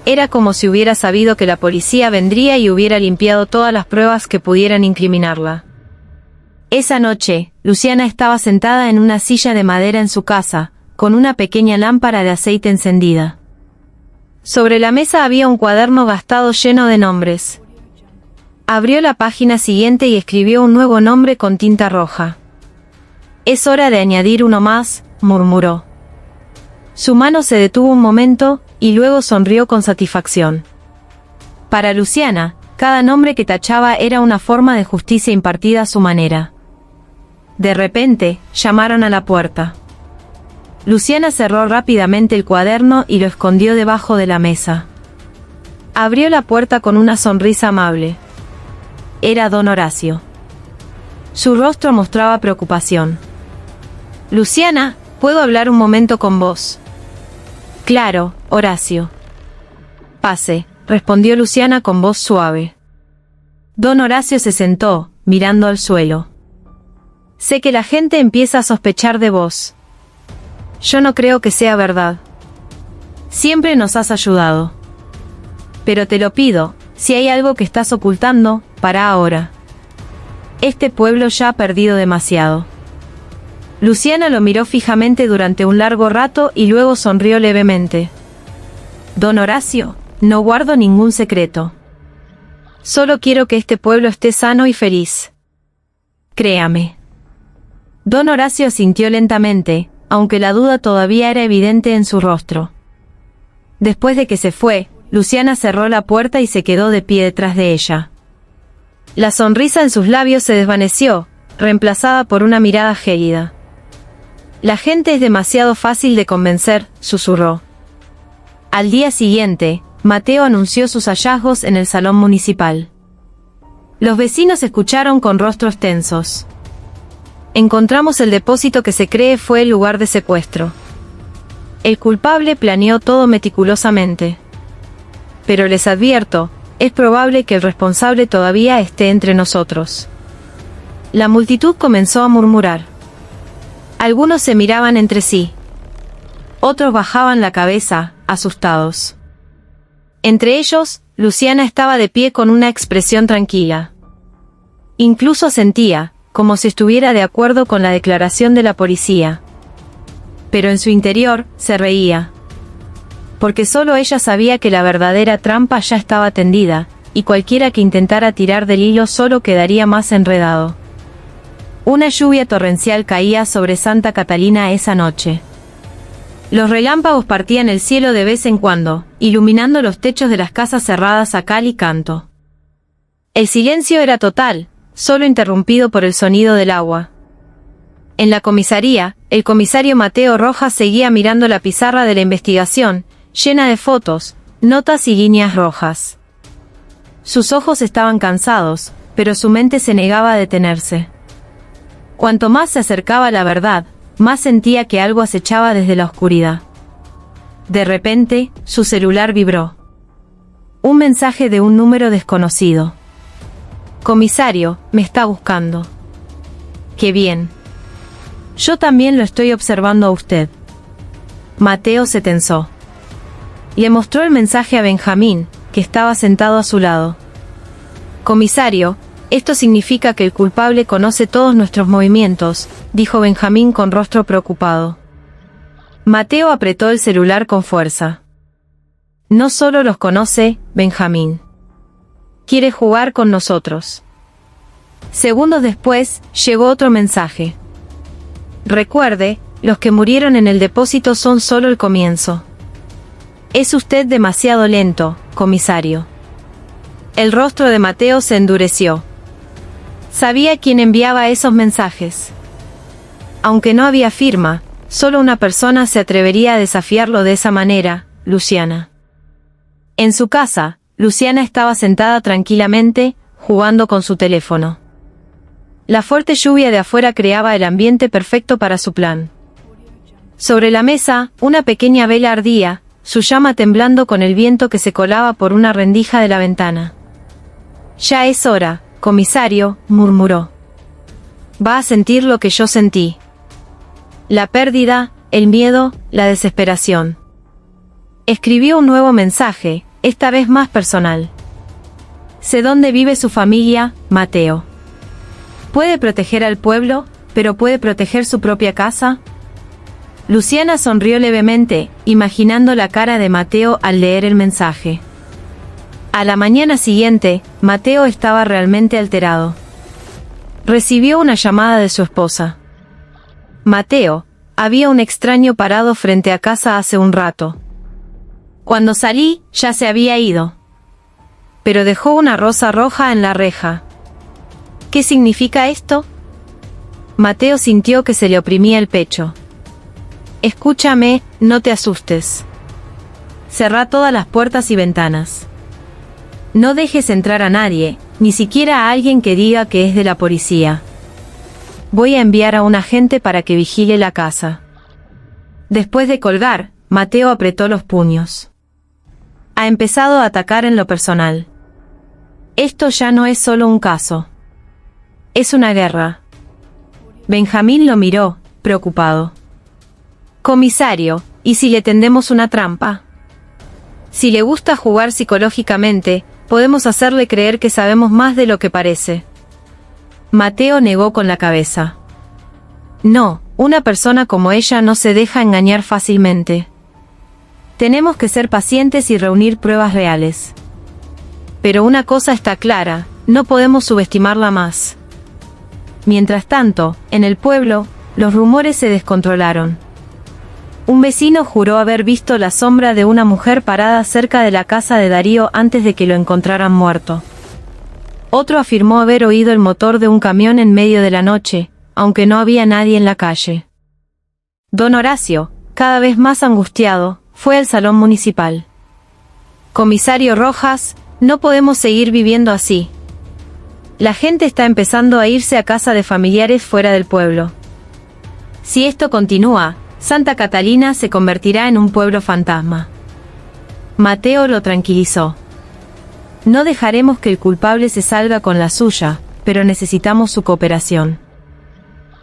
Speaker 1: Era como si hubiera sabido que la policía vendría y hubiera limpiado todas las pruebas que pudieran incriminarla. Esa noche, Luciana estaba sentada en una silla de madera en su casa, con una pequeña lámpara de aceite encendida. Sobre la mesa había un cuaderno gastado lleno de nombres. Abrió la página siguiente y escribió un nuevo nombre con tinta roja. «Es hora de añadir uno más», murmuró. Su mano se detuvo un momento, y luego sonrió con satisfacción. Para Luciana, cada nombre que tachaba era una forma de justicia impartida a su manera. De repente, llamaron a la puerta. Luciana cerró rápidamente el cuaderno y lo escondió debajo de la mesa. Abrió la puerta con una sonrisa amable. Era don Horacio. Su rostro mostraba preocupación. «Luciana, ¿puedo hablar un momento con vos?» «Claro, Horacio». «Pase», respondió Luciana con voz suave. Don Horacio se sentó, mirando al suelo. «Sé que la gente empieza a sospechar de vos. Yo no creo que sea verdad. Siempre nos has ayudado. Pero te lo pido, si hay algo que estás ocultando, para ahora. Este pueblo ya ha perdido demasiado». Luciana lo miró fijamente durante un largo rato y luego sonrió levemente. «Don Horacio, no guardo ningún secreto. Solo quiero que este pueblo esté sano y feliz. Créame». Don Horacio asintió lentamente, aunque la duda todavía era evidente en su rostro. Después de que se fue, Luciana cerró la puerta y se quedó de pie detrás de ella. La sonrisa en sus labios se desvaneció, reemplazada por una mirada gélida. «La gente es demasiado fácil de convencer», susurró. Al día siguiente, Mateo anunció sus hallazgos en el salón municipal. Los vecinos escucharon con rostros tensos. encontramos el depósito que se cree fue el lugar de secuestro. El culpable planeó todo meticulosamente. Pero les advierto, es probable que el responsable todavía esté entre nosotros. La multitud comenzó a murmurar. Algunos se miraban entre sí. Otros bajaban la cabeza, asustados. Entre ellos, Luciana estaba de pie con una expresión tranquila. Incluso asentía, como si estuviera de acuerdo con la declaración de la policía. Pero en su interior, se reía. Porque solo ella sabía que la verdadera trampa ya estaba tendida, y cualquiera que intentara tirar del hilo solo quedaría más enredado. Una lluvia torrencial caía sobre Santa Catalina esa noche. Los relámpagos partían el cielo de vez en cuando, iluminando los techos de las casas cerradas a cal y canto. El silencio era total, solo interrumpido por el sonido del agua. En la comisaría, el comisario Mateo Rojas seguía mirando la pizarra de la investigación, llena de fotos, notas y líneas rojas. Sus ojos estaban cansados, pero su mente se negaba a detenerse. Cuanto más se acercaba a la verdad, más sentía que algo acechaba desde la oscuridad. De repente, su celular vibró. Un mensaje de un número desconocido. Comisario, me está buscando. Qué bien. Yo también lo estoy observando a usted. Mateo se tensó. Le mostró el mensaje a Benjamín, que estaba sentado a su lado. Comisario, esto significa que el culpable conoce todos nuestros movimientos, dijo Benjamín con rostro preocupado. Mateo apretó el celular con fuerza. No solo los conoce, Benjamín. Quiere jugar con nosotros. Segundos después, llegó otro mensaje. Recuerde, los que murieron en el depósito son solo el comienzo. Es usted demasiado lento, comisario. El rostro de Mateo se endureció. Sabía quién enviaba esos mensajes. Aunque no había firma, solo una persona se atrevería a desafiarlo de esa manera, Luciana. En su casa, Luciana estaba sentada tranquilamente, jugando con su teléfono. La fuerte lluvia de afuera creaba el ambiente perfecto para su plan. Sobre la mesa, una pequeña vela ardía, su llama temblando con el viento que se colaba por una rendija de la ventana. Ya es hora, comisario, murmuró. Va a sentir lo que yo sentí. La pérdida, el miedo, la desesperación. Escribió un nuevo mensaje, esta vez más personal. Sé dónde vive su familia, Mateo. ¿Puede proteger al pueblo, pero puede proteger su propia casa? Luciana sonrió levemente, imaginando la cara de Mateo al leer el mensaje. A la mañana siguiente, Mateo estaba realmente alterado. Recibió una llamada de su esposa. Mateo, había un extraño parado frente a casa hace un rato. Cuando salí, ya se había ido. Pero dejó una rosa roja en la reja. ¿Qué significa esto? Mateo sintió que se le oprimía el pecho. Escúchame, no te asustes. Cerrá todas las puertas y ventanas. No dejes entrar a nadie, ni siquiera a alguien que diga que es de la policía. Voy a enviar a un agente para que vigile la casa. Después de colgar, Mateo apretó los puños. Ha empezado a atacar en lo personal. Esto ya no es solo un caso. Es una guerra. Benjamín lo miró, preocupado. Comisario, ¿y si le tendemos una trampa? Si le gusta jugar psicológicamente, podemos hacerle creer que sabemos más de lo que parece. Mateo negó con la cabeza. No, una persona como ella no se deja engañar fácilmente. Tenemos que ser pacientes y reunir pruebas reales. Pero una cosa está clara, no podemos subestimarla más. Mientras tanto, en el pueblo, los rumores se descontrolaron. Un vecino juró haber visto la sombra de una mujer parada cerca de la casa de Darío antes de que lo encontraran muerto. Otro afirmó haber oído el motor de un camión en medio de la noche, aunque no había nadie en la calle. Don Horacio, cada vez más angustiado, fue al salón municipal. Comisario Rojas, no podemos seguir viviendo así. La gente está empezando a irse a casa de familiares fuera del pueblo. Si esto continúa, Santa Catalina se convertirá en un pueblo fantasma. Mateo lo tranquilizó. No dejaremos que el culpable se salga con la suya, pero necesitamos su cooperación.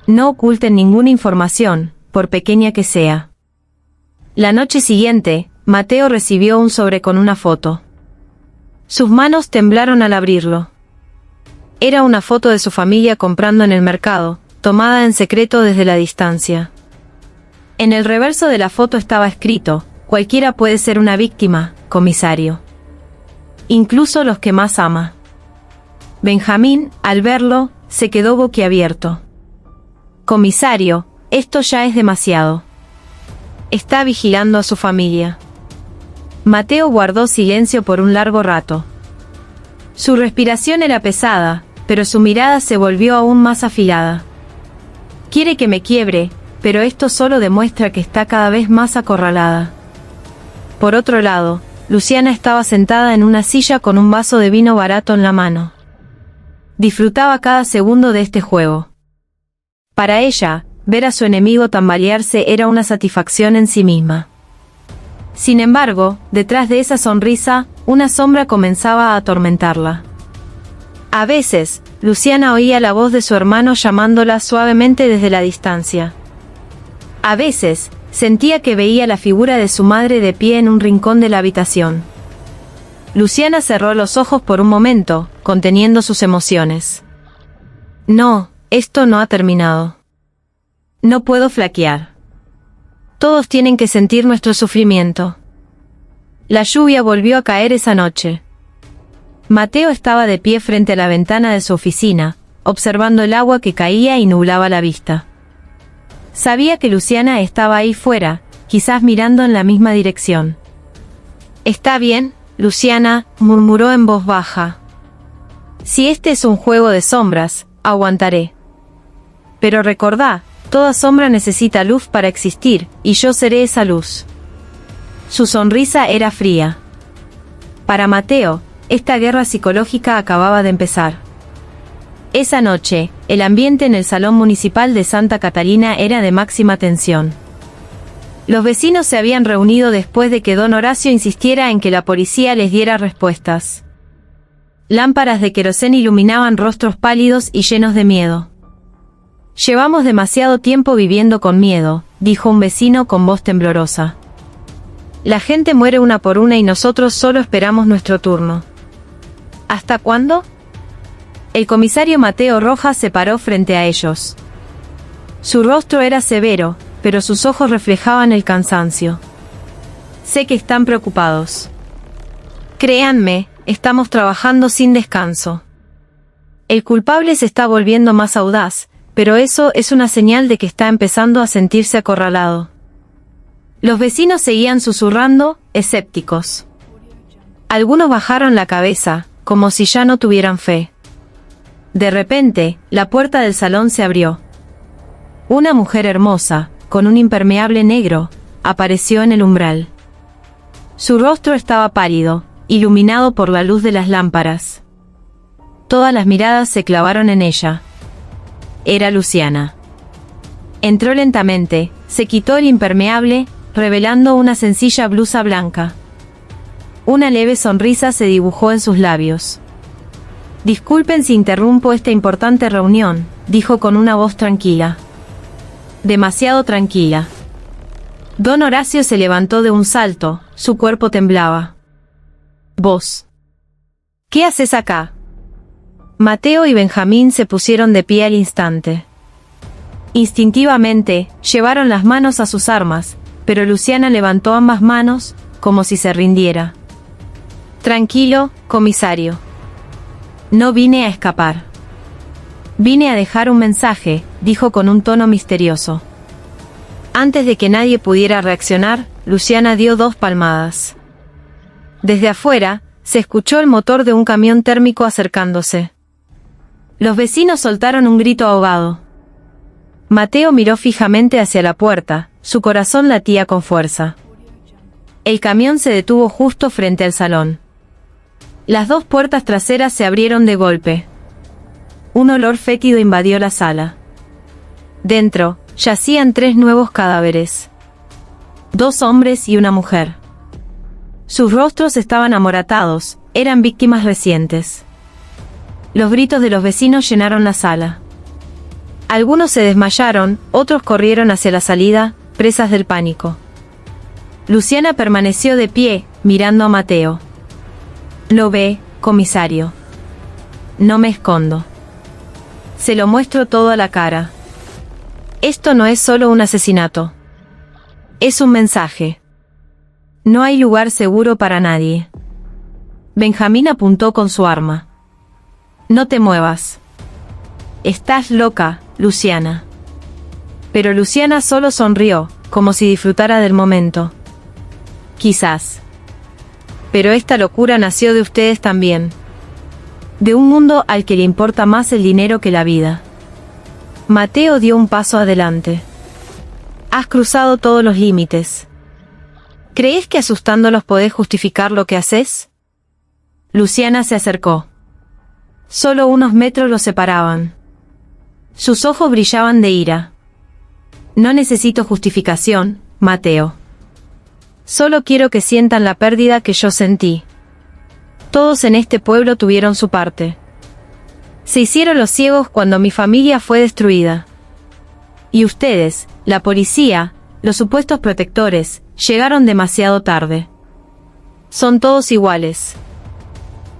Speaker 1: No oculten ninguna información, por pequeña que sea. La noche siguiente, Mateo recibió un sobre con una foto. Sus manos temblaron al abrirlo. Era una foto de su familia comprando en el mercado, tomada en secreto desde la distancia. En el reverso de la foto estaba escrito: cualquiera puede ser una víctima, comisario. Incluso los que más ama. Benjamín, al verlo, se quedó boquiabierto. Comisario, esto ya es demasiado. Está vigilando a su familia. Mateo guardó silencio por un largo rato. Su respiración era pesada, pero su mirada se volvió aún más afilada. Quiere que me quiebre, pero esto solo demuestra que está cada vez más acorralada. Por otro lado, Luciana estaba sentada en una silla con un vaso de vino barato en la mano. Disfrutaba cada segundo de este juego. Para ella, ver a su enemigo tambalearse era una satisfacción en sí misma. Sin embargo, detrás de esa sonrisa, una sombra comenzaba a atormentarla. A veces, Luciana oía la voz de su hermano llamándola suavemente desde la distancia. A veces, sentía que veía la figura de su madre de pie en un rincón de la habitación. Luciana cerró los ojos por un momento, conteniendo sus emociones. No, esto no ha terminado. No puedo flaquear. Todos tienen que sentir nuestro sufrimiento. La lluvia volvió a caer esa noche. Mateo estaba de pie frente a la ventana de su oficina, observando el agua que caía y nublaba la vista. Sabía que Luciana estaba ahí fuera, quizás mirando en la misma dirección. «Está bien, Luciana», murmuró en voz baja. «Si este es un juego de sombras, aguantaré. Pero recordá, toda sombra necesita luz para existir, y yo seré esa luz». Su sonrisa era fría. Para Mateo, esta guerra psicológica acababa de empezar. Esa noche, el ambiente en el salón municipal de Santa Catalina era de máxima tensión. Los vecinos se habían reunido después de que don Horacio insistiera en que la policía les diera respuestas. Lámparas de queroseno iluminaban rostros pálidos y llenos de miedo. «Llevamos demasiado tiempo viviendo con miedo», dijo un vecino con voz temblorosa. «La gente muere una por una y nosotros solo esperamos nuestro turno». «¿Hasta cuándo?». El comisario Mateo Rojas se paró frente a ellos. Su rostro era severo, pero sus ojos reflejaban el cansancio. «Sé que están preocupados. Créanme, estamos trabajando sin descanso. El culpable se está volviendo más audaz, pero eso es una señal de que está empezando a sentirse acorralado». Los vecinos seguían susurrando, escépticos. Algunos bajaron la cabeza, como si ya no tuvieran fe. De repente, la puerta del salón se abrió. Una mujer hermosa, con un impermeable negro, apareció en el umbral. Su rostro estaba pálido, iluminado por la luz de las lámparas. Todas las miradas se clavaron en ella. Era Luciana. Entró lentamente, se quitó el impermeable, revelando una sencilla blusa blanca. Una leve sonrisa se dibujó en sus labios. «Disculpen si interrumpo esta importante reunión», dijo con una voz tranquila. Demasiado tranquila. Don Horacio se levantó de un salto, su cuerpo temblaba. «¿Vos? ¿Qué haces acá?». Mateo y Benjamín se pusieron de pie al instante. Instintivamente, llevaron las manos a sus armas, pero Luciana levantó ambas manos, como si se rindiera. «Tranquilo, comisario. No vine a escapar. Vine a dejar un mensaje», dijo con un tono misterioso. Antes de que nadie pudiera reaccionar, Luciana dio 2 palmadas. Desde afuera, se escuchó el motor de un camión térmico acercándose. Los vecinos soltaron un grito ahogado. Mateo miró fijamente hacia la puerta, su corazón latía con fuerza. El camión se detuvo justo frente al salón. Las 2 puertas traseras se abrieron de golpe. Un olor fétido invadió la sala. Dentro, yacían 3 nuevos cadáveres. 2 hombres y una mujer. Sus rostros estaban amoratados, eran víctimas recientes. Los gritos de los vecinos llenaron la sala. Algunos se desmayaron, otros corrieron hacia la salida, presas del pánico. Luciana permaneció de pie, mirando a Mateo. «Lo ve, comisario. No me escondo. Se lo muestro todo a la cara. Esto no es solo un asesinato. Es un mensaje. No hay lugar seguro para nadie». Benjamín apuntó con su arma. «No te muevas. Estás loca, Luciana». Pero Luciana solo sonrió, como si disfrutara del momento. «Quizás. Pero esta locura nació de ustedes también. De un mundo al que le importa más el dinero que la vida». Mateo dio un paso adelante. «Has cruzado todos los límites. ¿Crees que asustándolos podés justificar lo que haces?». Luciana se acercó. Solo unos metros los separaban. Sus ojos brillaban de ira. «No necesito justificación, Mateo. Solo quiero que sientan la pérdida que yo sentí. Todos en este pueblo tuvieron su parte. Se hicieron los ciegos cuando mi familia fue destruida. Y ustedes, la policía, los supuestos protectores, llegaron demasiado tarde. Son todos iguales».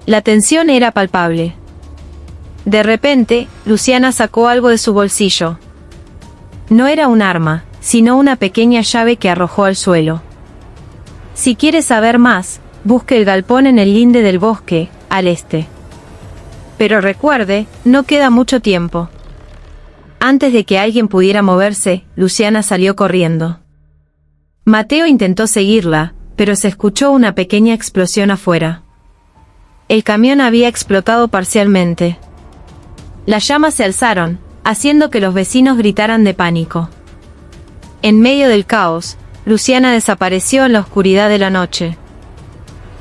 Speaker 1: La tensión era palpable. De repente, Luciana sacó algo de su bolsillo. No era un arma, sino una pequeña llave que arrojó al suelo. «Si quiere saber más, busque el galpón en el linde del bosque, al este. Pero recuerde, no queda mucho tiempo». Antes de que alguien pudiera moverse, Luciana salió corriendo. Mateo intentó seguirla, pero se escuchó una pequeña explosión afuera. El camión había explotado parcialmente. Las llamas se alzaron, haciendo que los vecinos gritaran de pánico. En medio del caos, Luciana desapareció en la oscuridad de la noche.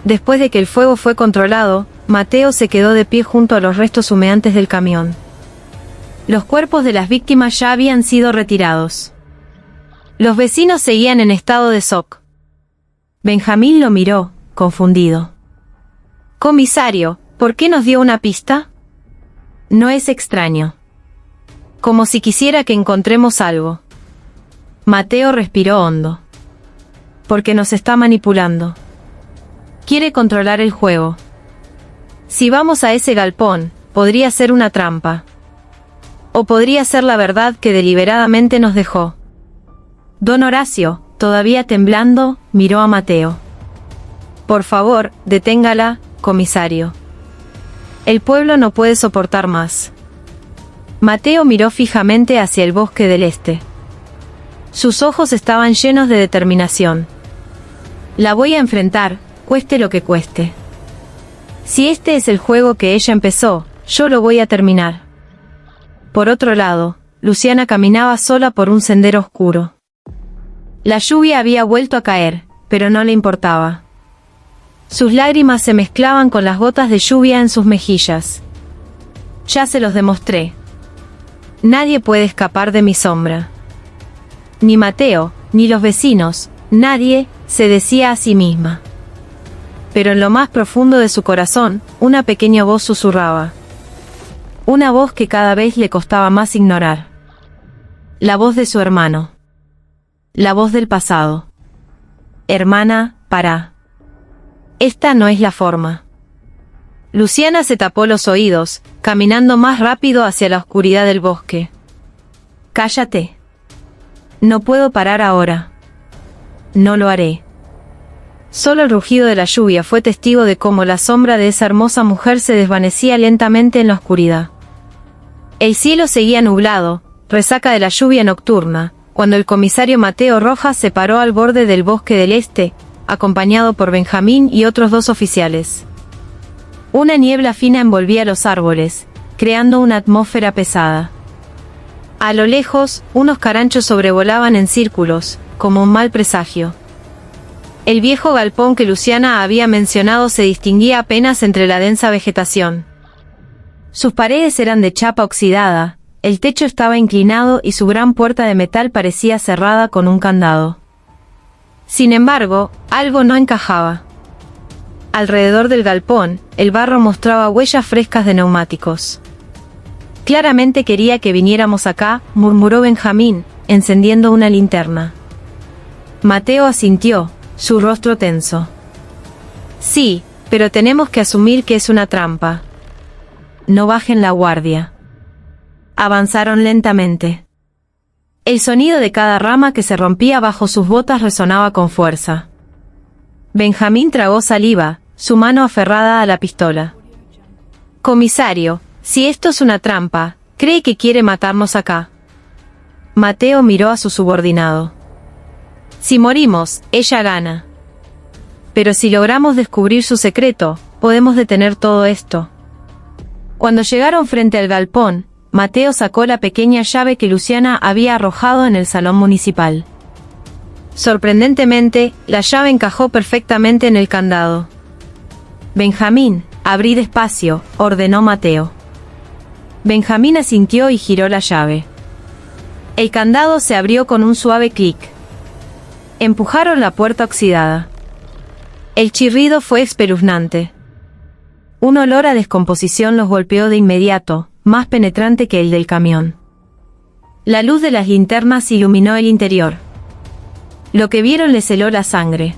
Speaker 1: Después de que el fuego fue controlado, Mateo se quedó de pie junto a los restos humeantes del camión. Los cuerpos de las víctimas ya habían sido retirados. Los vecinos seguían en estado de shock. Benjamín lo miró, confundido. «Comisario, ¿por qué nos dio una pista?». «No es extraño. Como si quisiera que encontremos algo». Mateo respiró hondo. «Porque nos está manipulando. Quiere controlar el juego. Si vamos a ese galpón, podría ser una trampa. O podría ser la verdad que deliberadamente nos dejó». Don Horacio, todavía temblando, miró a Mateo. «Por favor, deténgala, comisario. El pueblo no puede soportar más». Mateo miró fijamente hacia el bosque del este. Sus ojos estaban llenos de determinación. «La voy a enfrentar, cueste lo que cueste. Si este es el juego que ella empezó, yo lo voy a terminar». Por otro lado, Luciana caminaba sola por un sendero oscuro. La lluvia había vuelto a caer, pero no le importaba. Sus lágrimas se mezclaban con las gotas de lluvia en sus mejillas. «Ya se los demostré. Nadie puede escapar de mi sombra. Ni Mateo, ni los vecinos, nadie», se decía a sí misma. Pero en lo más profundo de su corazón, una pequeña voz susurraba. Una voz que cada vez le costaba más ignorar. La voz de su hermano. La voz del pasado. «Hermana, para. Esta no es la forma». Luciana se tapó los oídos, caminando más rápido hacia la oscuridad del bosque. «Cállate. No puedo parar ahora. No lo haré». Solo el rugido de la lluvia fue testigo de cómo la sombra de esa hermosa mujer se desvanecía lentamente en la oscuridad. El cielo seguía nublado, resaca de la lluvia nocturna, cuando el comisario Mateo Rojas se paró al borde del bosque del este, acompañado por Benjamín y otros 2 oficiales. Una niebla fina envolvía los árboles, creando una atmósfera pesada. A lo lejos, unos caranchos sobrevolaban en círculos, como un mal presagio. El viejo galpón que Luciana había mencionado se distinguía apenas entre la densa vegetación. Sus paredes eran de chapa oxidada, el techo estaba inclinado y su gran puerta de metal parecía cerrada con un candado. Sin embargo, algo no encajaba. Alrededor del galpón, el barro mostraba huellas frescas de neumáticos. Claramente quería que viniéramos acá, murmuró Benjamín, encendiendo una linterna. Mateo asintió, su rostro tenso. Sí, pero tenemos que asumir que es una trampa. No bajen la guardia. Avanzaron lentamente. El sonido de cada rama que se rompía bajo sus botas resonaba con fuerza. Benjamín tragó saliva, su mano aferrada a la pistola. Comisario, si esto es una trampa, ¿cree que quiere matarnos acá? Mateo miró a su subordinado. Si morimos, ella gana. Pero si logramos descubrir su secreto, podemos detener todo esto. Cuando llegaron frente al galpón, Mateo sacó la pequeña llave que Luciana había arrojado en el salón municipal. Sorprendentemente, la llave encajó perfectamente en el candado. Benjamín, abrí despacio, ordenó Mateo. Benjamín asintió y giró la llave. El candado se abrió con un suave clic. Empujaron la puerta oxidada. El chirrido fue espeluznante. Un olor a descomposición los golpeó de inmediato, más penetrante que el del camión. La luz de las linternas iluminó el interior. Lo que vieron les heló la sangre.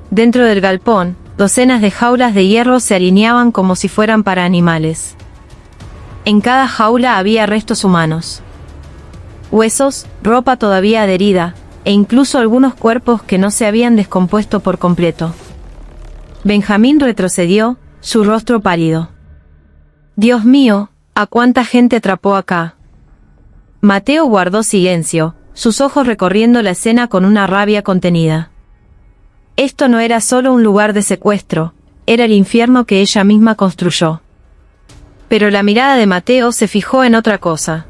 Speaker 1: Dentro del galpón, docenas de jaulas de hierro se alineaban como si fueran para animales. En cada jaula había restos humanos. Huesos, ropa todavía adherida, e incluso algunos cuerpos que no se habían descompuesto por completo. Benjamín retrocedió, su rostro pálido. Dios mío, ¿a cuánta gente atrapó acá? Mateo guardó silencio, sus ojos recorriendo la escena con una rabia contenida. Esto no era solo un lugar de secuestro, era el infierno que ella misma construyó. Pero la mirada de Mateo se fijó en otra cosa.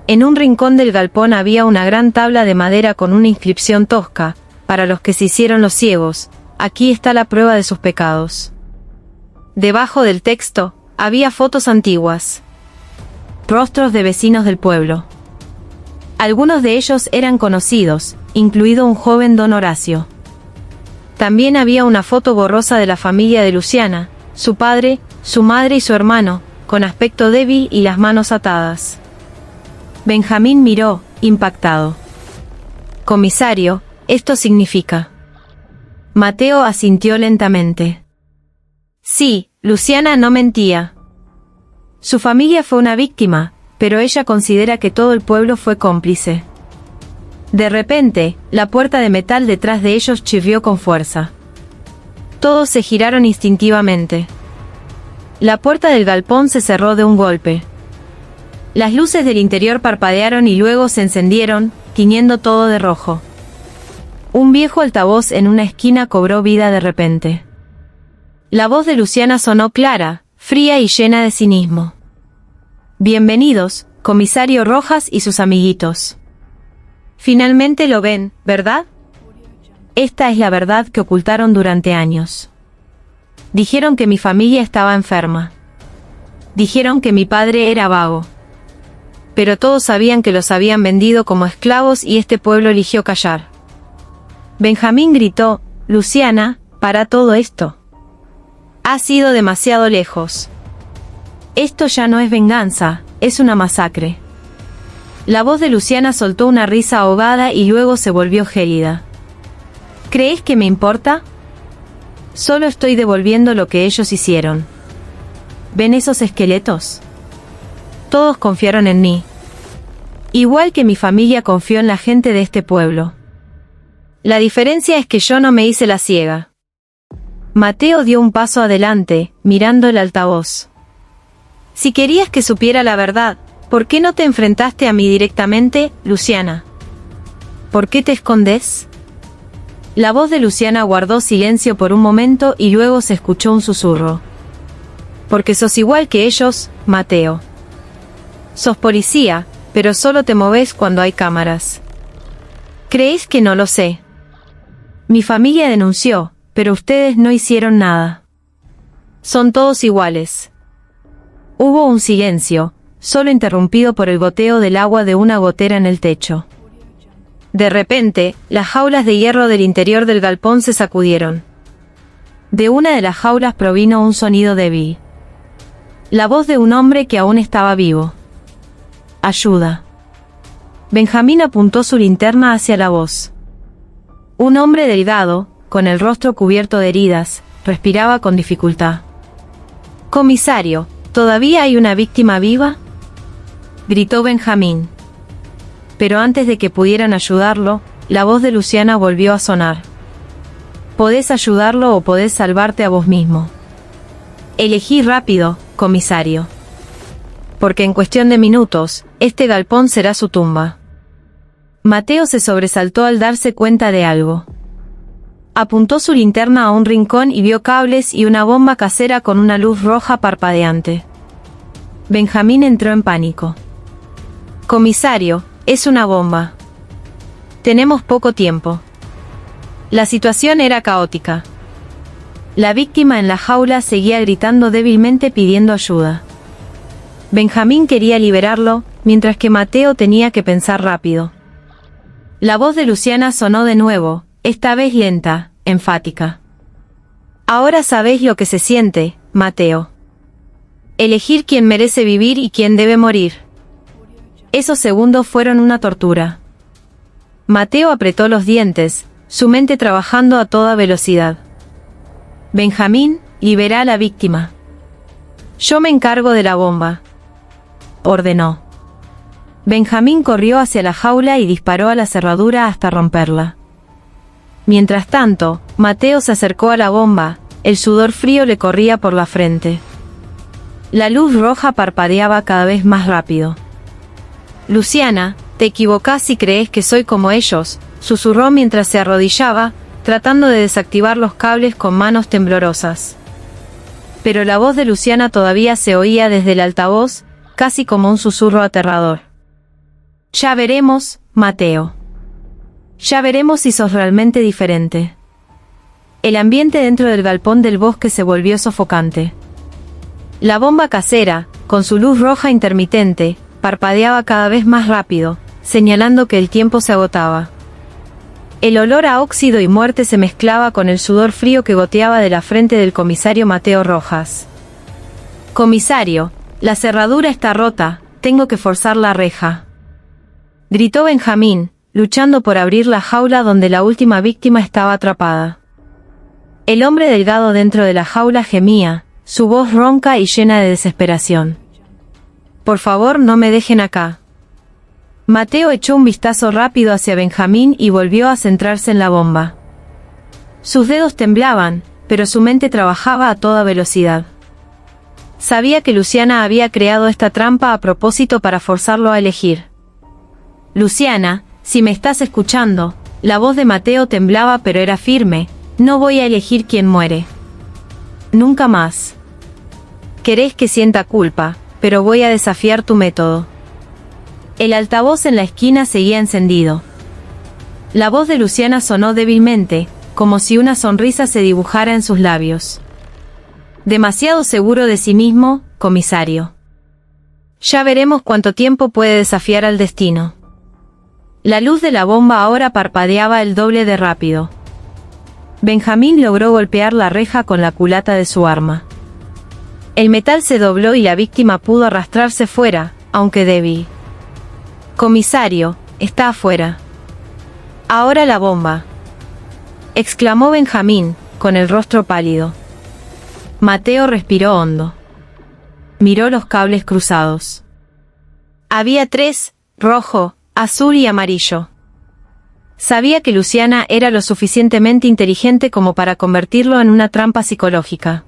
Speaker 1: En un rincón del galpón había una gran tabla de madera con una inscripción tosca, para los que se hicieron los ciegos, aquí está la prueba de sus pecados. Debajo del texto, había fotos antiguas. Rostros de vecinos del pueblo. Algunos de ellos eran conocidos, incluido un joven don Horacio. También había una foto borrosa de la familia de Luciana, su padre, su madre y su hermano, con aspecto débil y las manos atadas. Benjamín miró, impactado. Comisario, esto significa. Mateo asintió lentamente. Sí, Luciana no mentía. Su familia fue una víctima, pero ella considera que todo el pueblo fue cómplice. De repente, la puerta de metal detrás de ellos chirrió con fuerza. Todos se giraron instintivamente. La puerta del galpón se cerró de un golpe. Las luces del interior parpadearon y luego se encendieron, tiñendo todo de rojo. Un viejo altavoz en una esquina cobró vida de repente. La voz de Luciana sonó clara, fría y llena de cinismo. Bienvenidos, comisario Rojas y sus amiguitos. Finalmente lo ven, ¿verdad? Esta es la verdad que ocultaron durante años. Dijeron que mi familia estaba enferma. Dijeron que mi padre era vago. Pero todos sabían que los habían vendido como esclavos y este pueblo eligió callar. Benjamín gritó, Luciana, para todo esto. Has ido demasiado lejos. Esto ya no es venganza, es una masacre. La voz de Luciana soltó una risa ahogada y luego se volvió gélida. ¿Crees que me importa? Solo estoy devolviendo lo que ellos hicieron. ¿Ven esos esqueletos? Todos confiaron en mí. Igual que mi familia confió en la gente de este pueblo. La diferencia es que yo no me hice la ciega. Mateo dio un paso adelante, mirando el altavoz. Si querías que supiera la verdad, ¿por qué no te enfrentaste a mí directamente, Luciana? ¿Por qué te escondes? La voz de Luciana guardó silencio por un momento y luego se escuchó un susurro. Porque sos igual que ellos, Mateo. Sos policía, pero solo te movés cuando hay cámaras. ¿Creéis que no lo sé? Mi familia denunció, pero ustedes no hicieron nada. Son todos iguales. Hubo un silencio, solo interrumpido por el goteo del agua de una gotera en el techo. De repente, las jaulas de hierro del interior del galpón se sacudieron. De una de las jaulas provino un sonido débil. La voz de un hombre que aún estaba vivo. «Ayuda». Benjamín apuntó su linterna hacia la voz. Un hombre delgado, con el rostro cubierto de heridas, respiraba con dificultad. «Comisario, ¿todavía hay una víctima viva?», gritó Benjamín. Pero antes de que pudieran ayudarlo, la voz de Luciana volvió a sonar. «Podés ayudarlo o podés salvarte a vos mismo. Elegí rápido, comisario. Porque en cuestión de minutos, este galpón será su tumba». Mateo se sobresaltó al darse cuenta de algo. Apuntó su linterna a un rincón y vio cables y una bomba casera con una luz roja parpadeante. Benjamín entró en pánico. «Comisario, es una bomba. Tenemos poco tiempo». La situación era caótica. La víctima en la jaula seguía gritando débilmente pidiendo ayuda. Benjamín quería liberarlo, mientras que Mateo tenía que pensar rápido. La voz de Luciana sonó de nuevo, esta vez lenta, enfática. «Ahora sabés lo que se siente, Mateo. Elegir quién merece vivir y quién debe morir. Esos segundos fueron una tortura». Mateo apretó los dientes, su mente trabajando a toda velocidad. «Benjamín, libera a la víctima. Yo me encargo de la bomba», ordenó. Benjamín corrió hacia la jaula y disparó a la cerradura hasta romperla. Mientras tanto, Mateo se acercó a la bomba, el sudor frío le corría por la frente. La luz roja parpadeaba cada vez más rápido. «Luciana, te equivocás si crees que soy como ellos», susurró mientras se arrodillaba, tratando de desactivar los cables con manos temblorosas. Pero la voz de Luciana todavía se oía desde el altavoz, casi como un susurro aterrador. «Ya veremos, Mateo. Ya veremos si sos realmente diferente». El ambiente dentro del galpón del bosque se volvió sofocante. La bomba casera, con su luz roja intermitente, parpadeaba cada vez más rápido, señalando que el tiempo se agotaba. El olor a óxido y muerte se mezclaba con el sudor frío que goteaba de la frente del comisario Mateo Rojas. «Comisario, la cerradura está rota, tengo que forzar la reja», gritó Benjamín, luchando por abrir la jaula donde la última víctima estaba atrapada. El hombre delgado dentro de la jaula gemía, su voz ronca y llena de desesperación. «Por favor, no me dejen acá». Mateo echó un vistazo rápido hacia Benjamín y volvió a centrarse en la bomba. Sus dedos temblaban, pero su mente trabajaba a toda velocidad. Sabía que Luciana había creado esta trampa a propósito para forzarlo a elegir. «Luciana, si me estás escuchando», la voz de Mateo temblaba pero era firme, «no voy a elegir quién muere. Nunca más. Querés que sienta culpa, pero voy a desafiar tu método». El altavoz en la esquina seguía encendido. La voz de Luciana sonó débilmente, como si una sonrisa se dibujara en sus labios. «Demasiado seguro de sí mismo, comisario. Ya veremos cuánto tiempo puede desafiar al destino». La luz de la bomba ahora parpadeaba el doble de rápido. Benjamín logró golpear la reja con la culata de su arma. El metal se dobló y la víctima pudo arrastrarse fuera, aunque débil. «Comisario, está afuera. Ahora la bomba», exclamó Benjamín, con el rostro pálido. Mateo respiró hondo. Miró los cables cruzados. Había 3, rojo, azul y amarillo. Sabía que Luciana era lo suficientemente inteligente como para convertirlo en una trampa psicológica.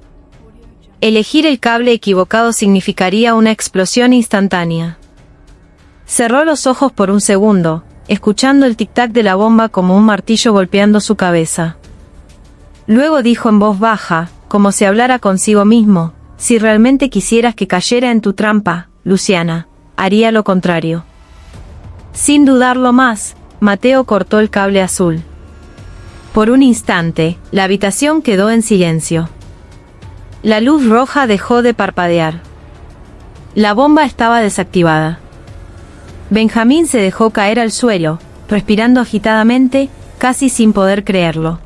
Speaker 1: Elegir el cable equivocado significaría una explosión instantánea. Cerró los ojos por un segundo, escuchando el tic-tac de la bomba como un martillo golpeando su cabeza. Luego dijo en voz baja, como si hablara consigo mismo: «Si realmente quisieras que cayera en tu trampa, Luciana, haría lo contrario». Sin dudarlo más, Mateo cortó el cable azul. Por un instante, la habitación quedó en silencio. La luz roja dejó de parpadear. La bomba estaba desactivada. Benjamín se dejó caer al suelo, respirando agitadamente, casi sin poder creerlo.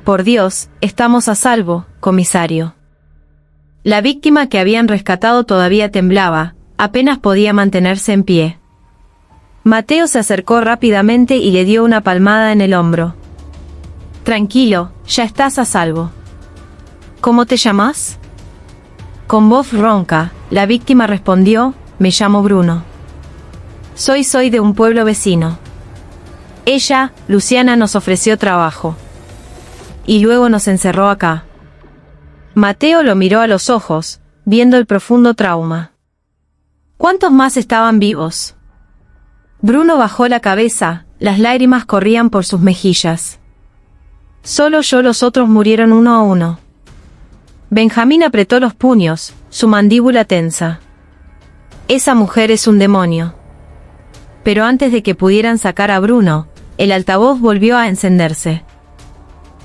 Speaker 1: Por Dios, estamos a salvo, comisario. La víctima que habían rescatado todavía temblaba, apenas podía mantenerse en pie. Mateo se acercó rápidamente y le dio una palmada en el hombro. Tranquilo, ya estás a salvo. ¿Cómo te llamas? Con voz ronca, la víctima respondió, me llamo Bruno. Soy de un pueblo vecino. Ella, Luciana, nos ofreció trabajo. Y luego nos encerró acá. Mateo lo miró a los ojos, viendo el profundo trauma. ¿Cuántos más estaban vivos? Bruno bajó la cabeza, las lágrimas corrían por sus mejillas. Solo yo, los otros murieron uno a uno. Benjamín apretó los puños, su mandíbula tensa. Esa mujer es un demonio. Pero antes de que pudieran sacar a Bruno, el altavoz volvió a encenderse.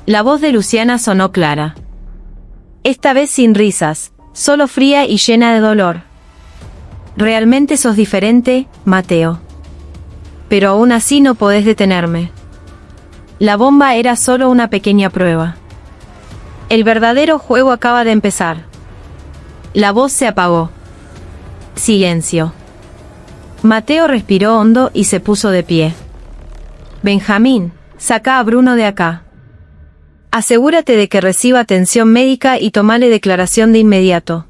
Speaker 1: La voz de Luciana sonó clara. Esta vez sin risas, solo fría y llena de dolor. Realmente sos diferente, Mateo. Pero aún así no podés detenerme. La bomba era solo una pequeña prueba. El verdadero juego acaba de empezar. La voz se apagó. Silencio. Mateo respiró hondo y se puso de pie. Benjamín, saca a Bruno de acá. Asegúrate de que reciba atención médica y tomale declaración de inmediato.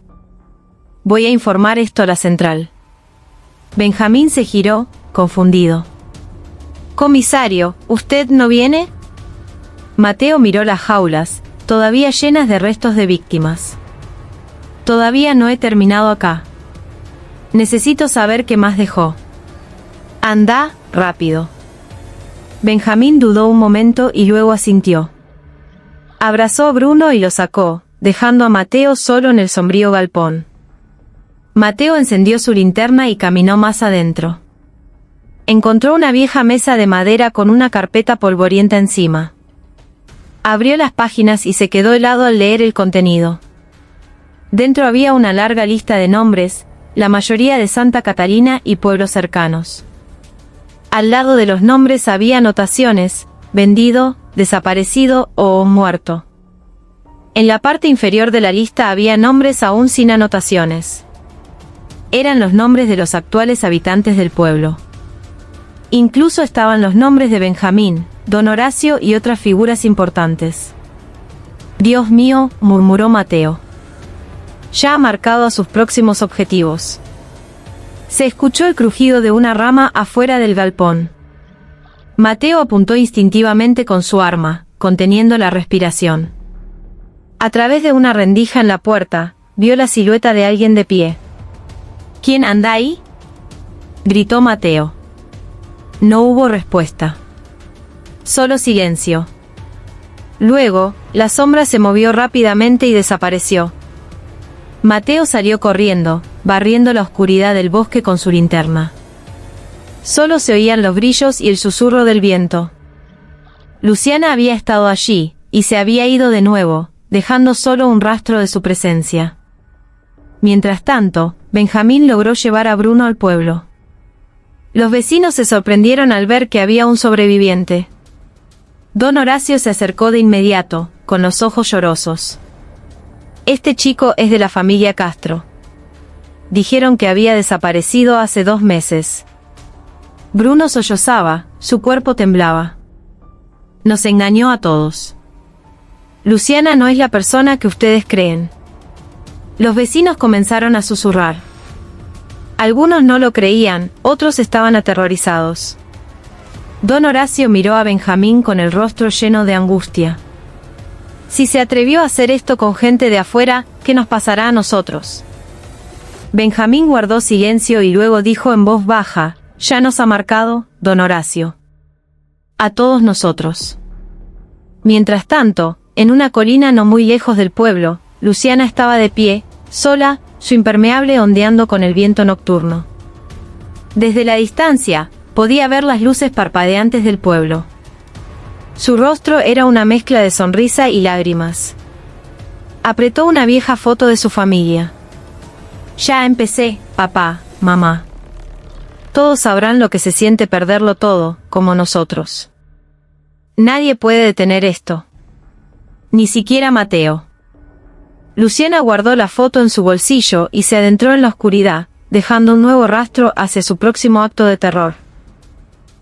Speaker 1: Voy a informar esto a la central. Benjamín se giró, confundido. Comisario, ¿usted no viene? Mateo miró las jaulas, todavía llenas de restos de víctimas. Todavía no he terminado acá. Necesito saber qué más dejó. Anda, rápido. Benjamín dudó un momento y luego asintió. Abrazó a Bruno y lo sacó, dejando a Mateo solo en el sombrío galpón. Mateo encendió su linterna y caminó más adentro. Encontró una vieja mesa de madera con una carpeta polvorienta encima. Abrió las páginas y se quedó helado al leer el contenido. Dentro había una larga lista de nombres, la mayoría de Santa Catalina y pueblos cercanos. Al lado de los nombres había anotaciones, vendido, desaparecido o muerto. En la parte inferior de la lista había nombres aún sin anotaciones. Eran los nombres de los actuales habitantes del pueblo. Incluso estaban los nombres de Benjamín, Don Horacio y otras figuras importantes. Dios mío, murmuró Mateo. Ya ha marcado a sus próximos objetivos. Se escuchó el crujido de una rama afuera del galpón. Mateo apuntó instintivamente con su arma, conteniendo la respiración. A través de una rendija en la puerta, vio la silueta de alguien de pie. ¿Quién anda ahí?, gritó Mateo. No hubo respuesta. Solo silencio. Luego, la sombra se movió rápidamente y desapareció. Mateo salió corriendo, barriendo la oscuridad del bosque con su linterna. Solo se oían los brillos y el susurro del viento. Luciana había estado allí, y se había ido de nuevo, dejando solo un rastro de su presencia. Mientras tanto, Benjamín logró llevar a Bruno al pueblo. Los vecinos se sorprendieron al ver que había un sobreviviente. Don Horacio se acercó de inmediato, con los ojos llorosos. Este chico es de la familia Castro. Dijeron que había desaparecido hace 2 meses. Bruno sollozaba, su cuerpo temblaba. Nos engañó a todos. Luciana no es la persona que ustedes creen. Los vecinos comenzaron a susurrar. Algunos no lo creían, otros estaban aterrorizados. Don Horacio miró a Benjamín con el rostro lleno de angustia. Si se atrevió a hacer esto con gente de afuera, ¿qué nos pasará a nosotros? Benjamín guardó silencio y luego dijo en voz baja, ya nos ha marcado, don Horacio. A todos nosotros. Mientras tanto, en una colina no muy lejos del pueblo, Luciana estaba de pie, sola, su impermeable ondeando con el viento nocturno. Desde la distancia, podía ver las luces parpadeantes del pueblo. Su rostro era una mezcla de sonrisa y lágrimas. Apretó una vieja foto de su familia. Ya empecé, papá, mamá. Todos sabrán lo que se siente perderlo todo, como nosotros. Nadie puede detener esto. Ni siquiera Mateo. Luciana guardó la foto en su bolsillo y se adentró en la oscuridad, dejando un nuevo rastro hacia su próximo acto de terror.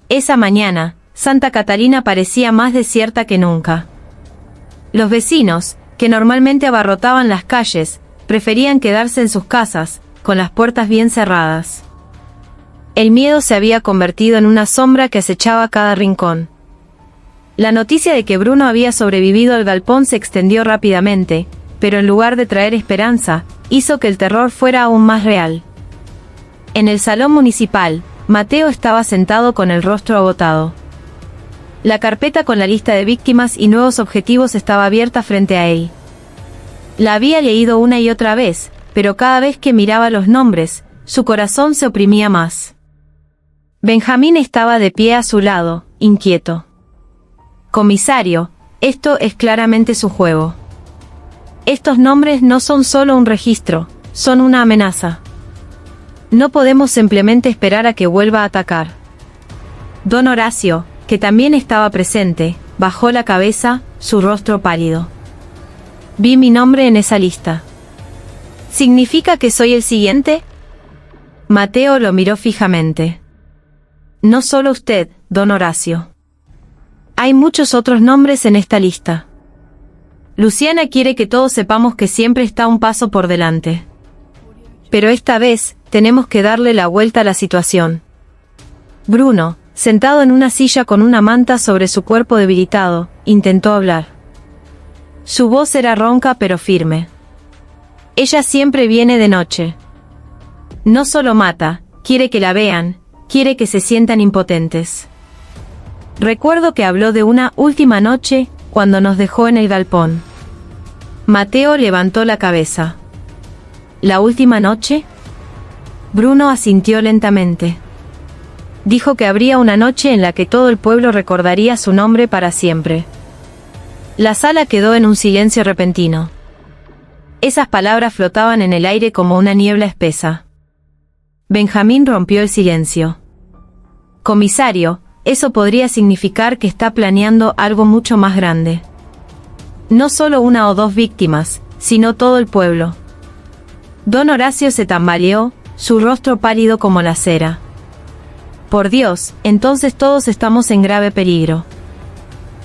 Speaker 1: Esa mañana, Santa Catalina parecía más desierta que nunca. Los vecinos, que normalmente abarrotaban las calles, preferían quedarse en sus casas, con las puertas bien cerradas. El miedo se había convertido en una sombra que acechaba cada rincón. La noticia de que Bruno había sobrevivido al galpón se extendió rápidamente, pero en lugar de traer esperanza, hizo que el terror fuera aún más real. En el salón municipal, Mateo estaba sentado con el rostro agotado. La carpeta con la lista de víctimas y nuevos objetivos estaba abierta frente a él. La había leído una y otra vez, pero cada vez que miraba los nombres, su corazón se oprimía más. Benjamín estaba de pie a su lado, inquieto. Comisario, esto es claramente su juego. Estos nombres no son solo un registro, son una amenaza. No podemos simplemente esperar a que vuelva a atacar. Don Horacio, que también estaba presente, bajó la cabeza, su rostro pálido. Vi mi nombre en esa lista. ¿Significa que soy el siguiente? Mateo lo miró fijamente. No solo usted, don Horacio. Hay muchos otros nombres en esta lista. Luciana quiere que todos sepamos que siempre está un paso por delante. Pero esta vez, tenemos que darle la vuelta a la situación. Bruno, sentado en una silla con una manta sobre su cuerpo debilitado, intentó hablar. Su voz era ronca pero firme. Ella siempre viene de noche. No solo mata, quiere que la vean, quiere que se sientan impotentes. Recuerdo que habló de una última noche, cuando nos dejó en el galpón. Mateo levantó la cabeza. ¿La última noche? Bruno asintió lentamente. Dijo que habría una noche en la que todo el pueblo recordaría su nombre para siempre. La sala quedó en un silencio repentino. Esas palabras flotaban en el aire como una niebla espesa. Benjamín rompió el silencio. Comisario, eso podría significar que está planeando algo mucho más grande. No solo una o dos víctimas, sino todo el pueblo. Don Horacio se tambaleó, su rostro pálido como la cera. Por Dios, entonces todos estamos en grave peligro.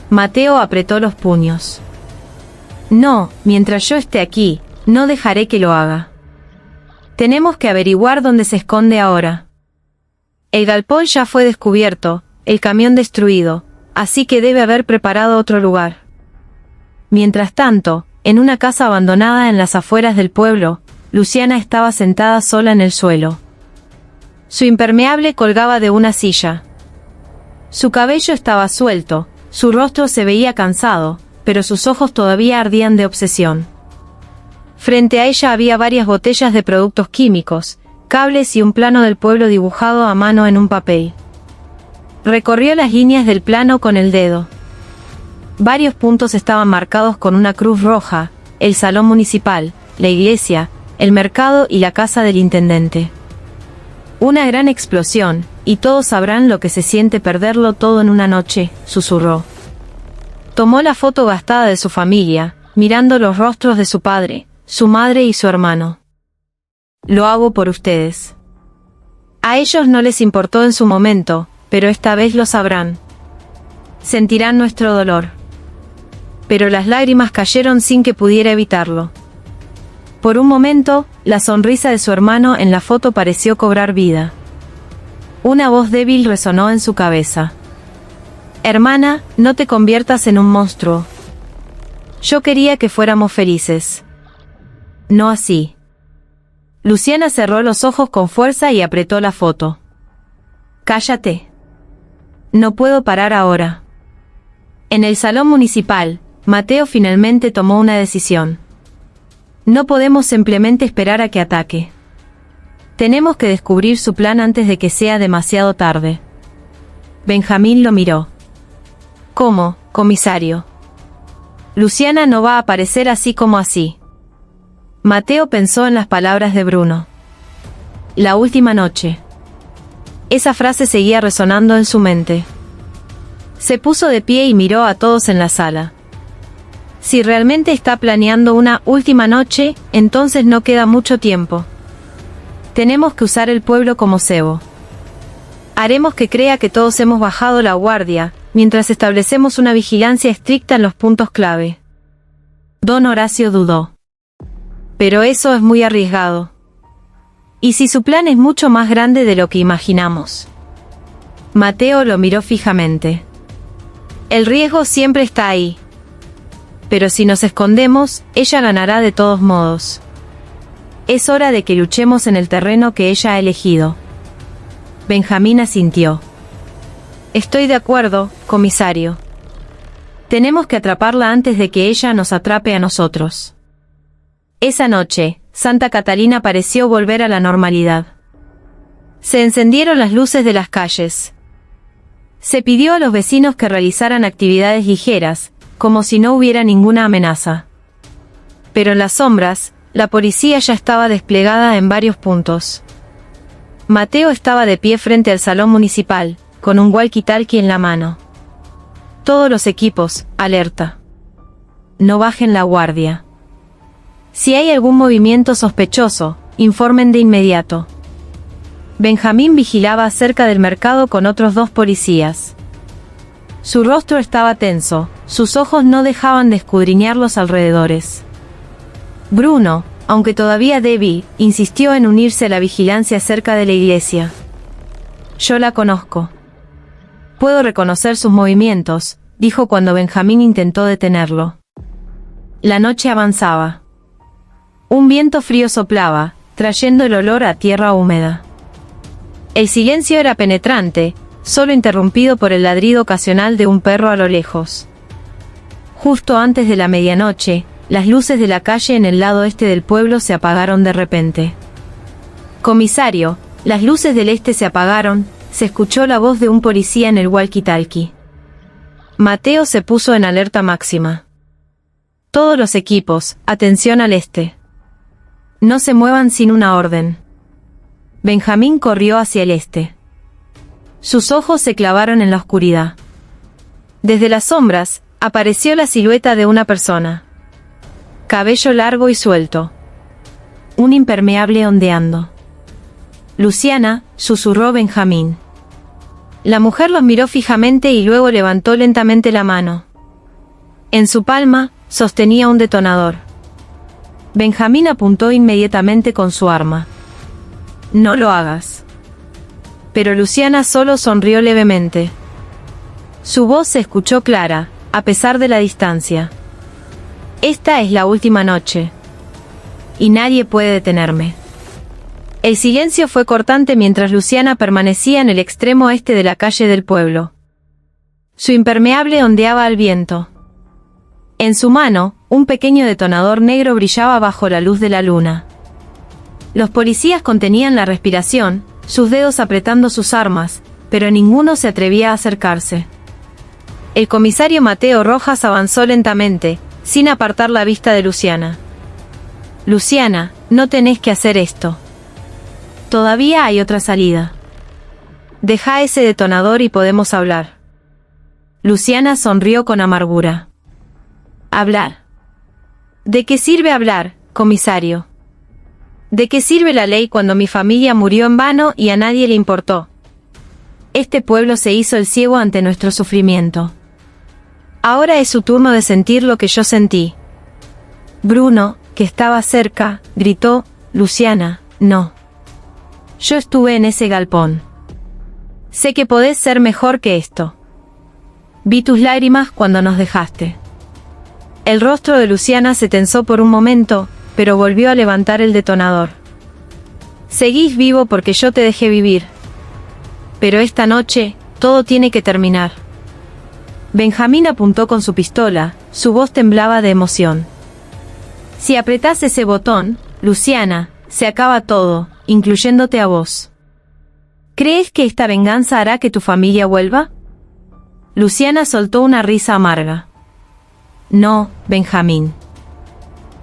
Speaker 1: Mateo apretó los puños. No, mientras yo esté aquí, no dejaré que lo haga. Tenemos que averiguar dónde se esconde ahora. El galpón ya fue descubierto, el camión destruido, así que debe haber preparado otro lugar. Mientras tanto, en una casa abandonada en las afueras del pueblo, Luciana estaba sentada sola en el suelo. Su impermeable colgaba de una silla. Su cabello estaba suelto, su rostro se veía cansado, pero sus ojos todavía ardían de obsesión. Frente a ella había varias botellas de productos químicos, cables y un plano del pueblo dibujado a mano en un papel. Recorrió las líneas del plano con el dedo. Varios puntos estaban marcados con una cruz roja: el salón municipal, la iglesia, el mercado y la casa del intendente. Una gran explosión, y todos sabrán lo que se siente perderlo todo en una noche, susurró. Tomó la foto gastada de su familia, mirando los rostros de su padre, su madre y su hermano. Lo hago por ustedes. A ellos no les importó en su momento, pero esta vez lo sabrán. Sentirán nuestro dolor. Pero las lágrimas cayeron sin que pudiera evitarlo. Por un momento, la sonrisa de su hermano en la foto pareció cobrar vida. Una voz débil resonó en su cabeza. Hermana, no te conviertas en un monstruo. Yo quería que fuéramos felices. No así. Luciana cerró los ojos con fuerza y apretó la foto. Cállate. No puedo parar ahora. En el salón municipal, Mateo finalmente tomó una decisión. No podemos simplemente esperar a que ataque. Tenemos que descubrir su plan antes de que sea demasiado tarde. Benjamín lo miró. ¿Cómo, comisario? Luciana no va a aparecer así como así. Mateo pensó en las palabras de Bruno. La última noche. Esa frase seguía resonando en su mente. Se puso de pie y miró a todos en la sala. Si realmente está planeando una última noche, entonces no queda mucho tiempo. Tenemos que usar el pueblo como cebo. Haremos que crea que todos hemos bajado la guardia, mientras establecemos una vigilancia estricta en los puntos clave. Don Horacio dudó. Pero eso es muy arriesgado. ¿Y si su plan es mucho más grande de lo que imaginamos? Mateo lo miró fijamente. El riesgo siempre está ahí. Pero si nos escondemos, ella ganará de todos modos. Es hora de que luchemos en el terreno que ella ha elegido. Benjamín asintió. Estoy de acuerdo, comisario. Tenemos que atraparla antes de que ella nos atrape a nosotros. Esa noche, Santa Catalina pareció volver a la normalidad. Se encendieron las luces de las calles. Se pidió a los vecinos que realizaran actividades ligeras, como si no hubiera ninguna amenaza. Pero en las sombras, la policía ya estaba desplegada en varios puntos. Mateo estaba de pie frente al salón municipal, con un walkie-talkie en la mano. Todos los equipos, alerta. No bajen la guardia. Si hay algún movimiento sospechoso, informen de inmediato. Benjamín vigilaba cerca del mercado con otros 2 policías. Su rostro estaba tenso, sus ojos no dejaban de escudriñar los alrededores. Bruno, aunque todavía débil, insistió en unirse a la vigilancia cerca de la iglesia. Yo la conozco. Puedo reconocer sus movimientos, dijo cuando Benjamín intentó detenerlo. La noche avanzaba. Un viento frío soplaba, trayendo el olor a tierra húmeda. El silencio era penetrante, solo interrumpido por el ladrido ocasional de un perro a lo lejos. Justo antes de la medianoche, las luces de la calle en el lado este del pueblo se apagaron de repente. Comisario, las luces del este se apagaron, se escuchó la voz de un policía en el walkie-talkie. Mateo se puso en alerta máxima. Todos los equipos, atención al este. No se muevan sin una orden. Benjamín corrió hacia el este. Sus ojos se clavaron en la oscuridad. Desde las sombras, apareció la silueta de una persona. Cabello largo y suelto. Un impermeable ondeando. Luciana, susurró Benjamín. La mujer los miró fijamente y luego levantó lentamente la mano. En su palma, sostenía un detonador. Benjamín apuntó inmediatamente con su arma. No lo hagas. Pero Luciana solo sonrió levemente. Su voz se escuchó clara, a pesar de la distancia. Esta es la última noche. Y nadie puede detenerme. El silencio fue cortante mientras Luciana permanecía en el extremo este de la calle del pueblo. Su impermeable ondeaba al viento. En su mano, un pequeño detonador negro brillaba bajo la luz de la luna. Los policías contenían la respiración, sus dedos apretando sus armas, pero ninguno se atrevía a acercarse. El comisario Mateo Rojas avanzó lentamente, sin apartar la vista de Luciana. Luciana, no tenés que hacer esto. Todavía hay otra salida. Deja ese detonador y podemos hablar. Luciana sonrió con amargura. Hablar. ¿De qué sirve hablar, comisario? ¿De qué sirve la ley cuando mi familia murió en vano y a nadie le importó? Este pueblo se hizo el ciego ante nuestro sufrimiento. Ahora es su turno de sentir lo que yo sentí. Bruno, que estaba cerca, gritó, Luciana, no. Yo estuve en ese galpón. Sé que podés ser mejor que esto. Vi tus lágrimas cuando nos dejaste. El rostro de Luciana se tensó por un momento, pero volvió a levantar el detonador. Seguís vivo porque yo te dejé vivir. Pero esta noche, todo tiene que terminar. Benjamín apuntó con su pistola, su voz temblaba de emoción. Si apretás ese botón, Luciana, se acaba todo, incluyéndote a vos. ¿Crees que esta venganza hará que tu familia vuelva? Luciana soltó una risa amarga. No, Benjamín.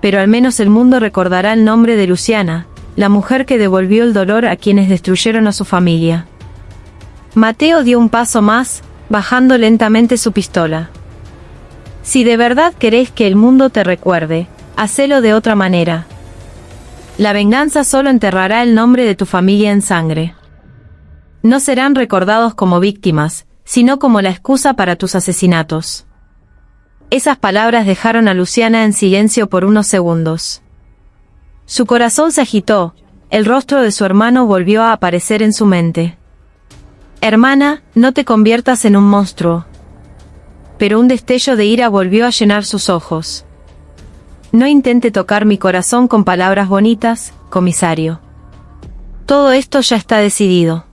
Speaker 1: Pero al menos el mundo recordará el nombre de Luciana, la mujer que devolvió el dolor a quienes destruyeron a su familia. Mateo dio un paso más, bajando lentamente su pistola. Si de verdad querés que el mundo te recuerde, hacelo de otra manera. La venganza solo enterrará el nombre de tu familia en sangre. No serán recordados como víctimas, sino como la excusa para tus asesinatos. Esas palabras dejaron a Luciana en silencio por unos segundos. Su corazón se agitó, el rostro de su hermano volvió a aparecer en su mente. Hermana, no te conviertas en un monstruo. Pero un destello de ira volvió a llenar sus ojos. No intente tocar mi corazón con palabras bonitas, comisario. Todo esto ya está decidido.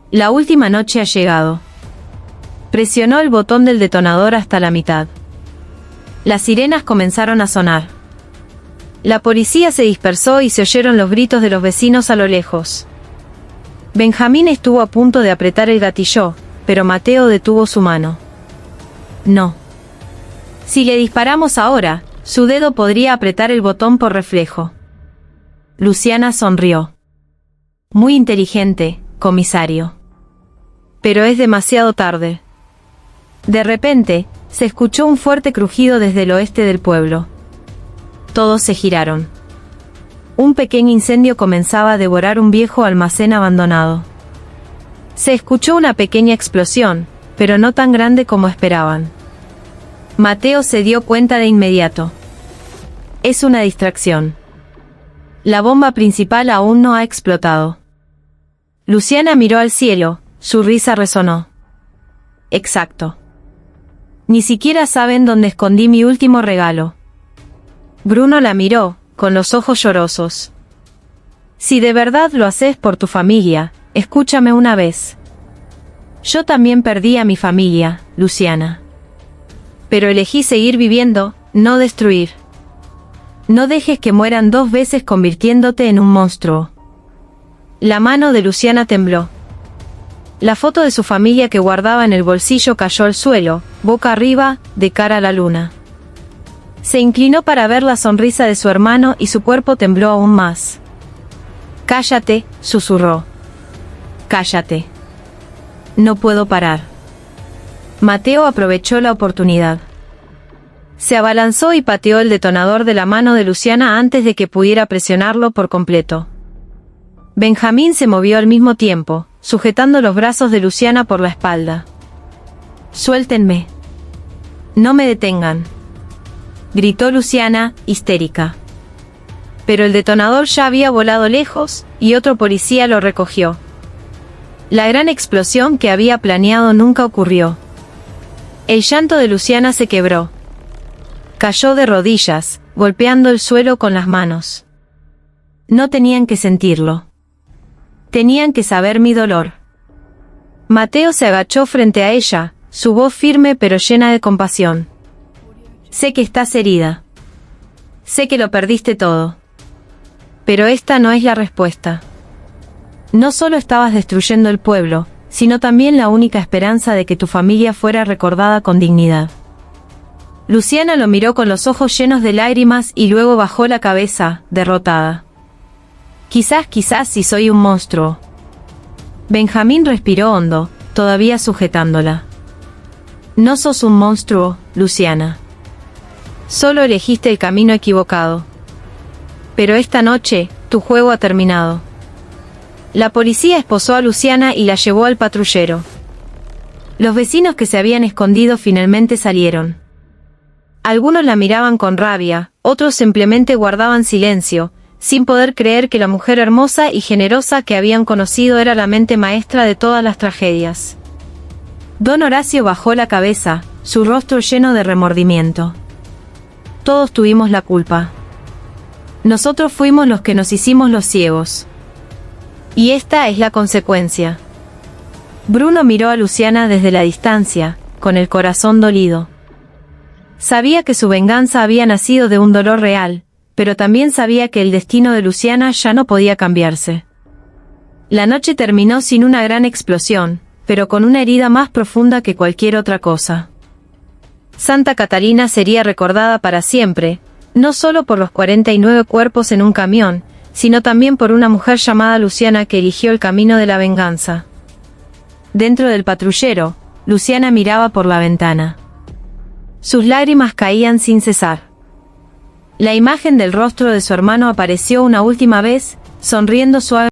Speaker 1: La última noche ha llegado. Presionó el botón del detonador hasta la mitad. Las sirenas comenzaron a sonar. La policía se dispersó y se oyeron los gritos de los vecinos a lo lejos. Benjamín estuvo a punto de apretar el gatillo, pero Mateo detuvo su mano. No. Si le disparamos ahora, su dedo podría apretar el botón por reflejo. Luciana sonrió. Muy inteligente, comisario. Pero es demasiado tarde. De repente, se escuchó un fuerte crujido desde el oeste del pueblo. Todos se giraron. Un pequeño incendio comenzaba a devorar un viejo almacén abandonado. Se escuchó una pequeña explosión, pero no tan grande como esperaban. Mateo se dio cuenta de inmediato. Es una distracción. La bomba principal aún no ha explotado. Luciana miró al cielo, su risa resonó. Exacto. Ni siquiera saben dónde escondí mi último regalo. Bruno la miró, con los ojos llorosos. Si de verdad lo haces por tu familia, escúchame una vez. Yo también perdí a mi familia, Luciana. Pero elegí seguir viviendo, no destruir. No dejes que mueran 2 veces convirtiéndote en un monstruo. La mano de Luciana tembló. La foto de su familia que guardaba en el bolsillo cayó al suelo, boca arriba, de cara a la luna. Se inclinó para ver la sonrisa de su hermano y su cuerpo tembló aún más. Cállate, susurró. Cállate. No puedo parar. Mateo aprovechó la oportunidad. Se abalanzó y pateó el detonador de la mano de Luciana antes de que pudiera presionarlo por completo. Benjamín se movió al mismo tiempo, sujetando los brazos de Luciana por la espalda. Suéltenme. No me detengan. Gritó Luciana, histérica. Pero el detonador ya había volado lejos, y otro policía lo recogió. La gran explosión que había planeado nunca ocurrió. El llanto de Luciana se quebró. Cayó de rodillas, golpeando el suelo con las manos. No tenían que sentirlo. Tenían que saber mi dolor. Mateo se agachó frente a ella, su voz firme pero llena de compasión. Sé que estás herida. Sé que lo perdiste todo. Pero esta no es la respuesta. No solo estabas destruyendo el pueblo, sino también la única esperanza de que tu familia fuera recordada con dignidad. Luciana lo miró con los ojos llenos de lágrimas y luego bajó la cabeza, derrotada. Quizás si soy un monstruo. Benjamín respiró hondo, todavía sujetándola. No sos un monstruo, Luciana. Solo elegiste el camino equivocado. Pero esta noche, tu juego ha terminado. La policía esposó a Luciana y la llevó al patrullero. Los vecinos que se habían escondido finalmente salieron. Algunos la miraban con rabia, otros simplemente guardaban silencio, sin poder creer que la mujer hermosa y generosa que habían conocido era la mente maestra de todas las tragedias. Don Horacio bajó la cabeza, su rostro lleno de remordimiento. Todos tuvimos la culpa. Nosotros fuimos los que nos hicimos los ciegos. Y esta es la consecuencia. Bruno miró a Luciana desde la distancia, con el corazón dolido. Sabía que su venganza había nacido de un dolor real, pero también sabía que el destino de Luciana ya no podía cambiarse. La noche terminó sin una gran explosión, pero con una herida más profunda que cualquier otra cosa. Santa Catalina sería recordada para siempre, no solo por los 49 cuerpos en un camión, sino también por una mujer llamada Luciana que eligió el camino de la venganza. Dentro del patrullero, Luciana miraba por la ventana. Sus lágrimas caían sin cesar. La imagen del rostro de su hermano apareció una última vez, sonriendo suavemente.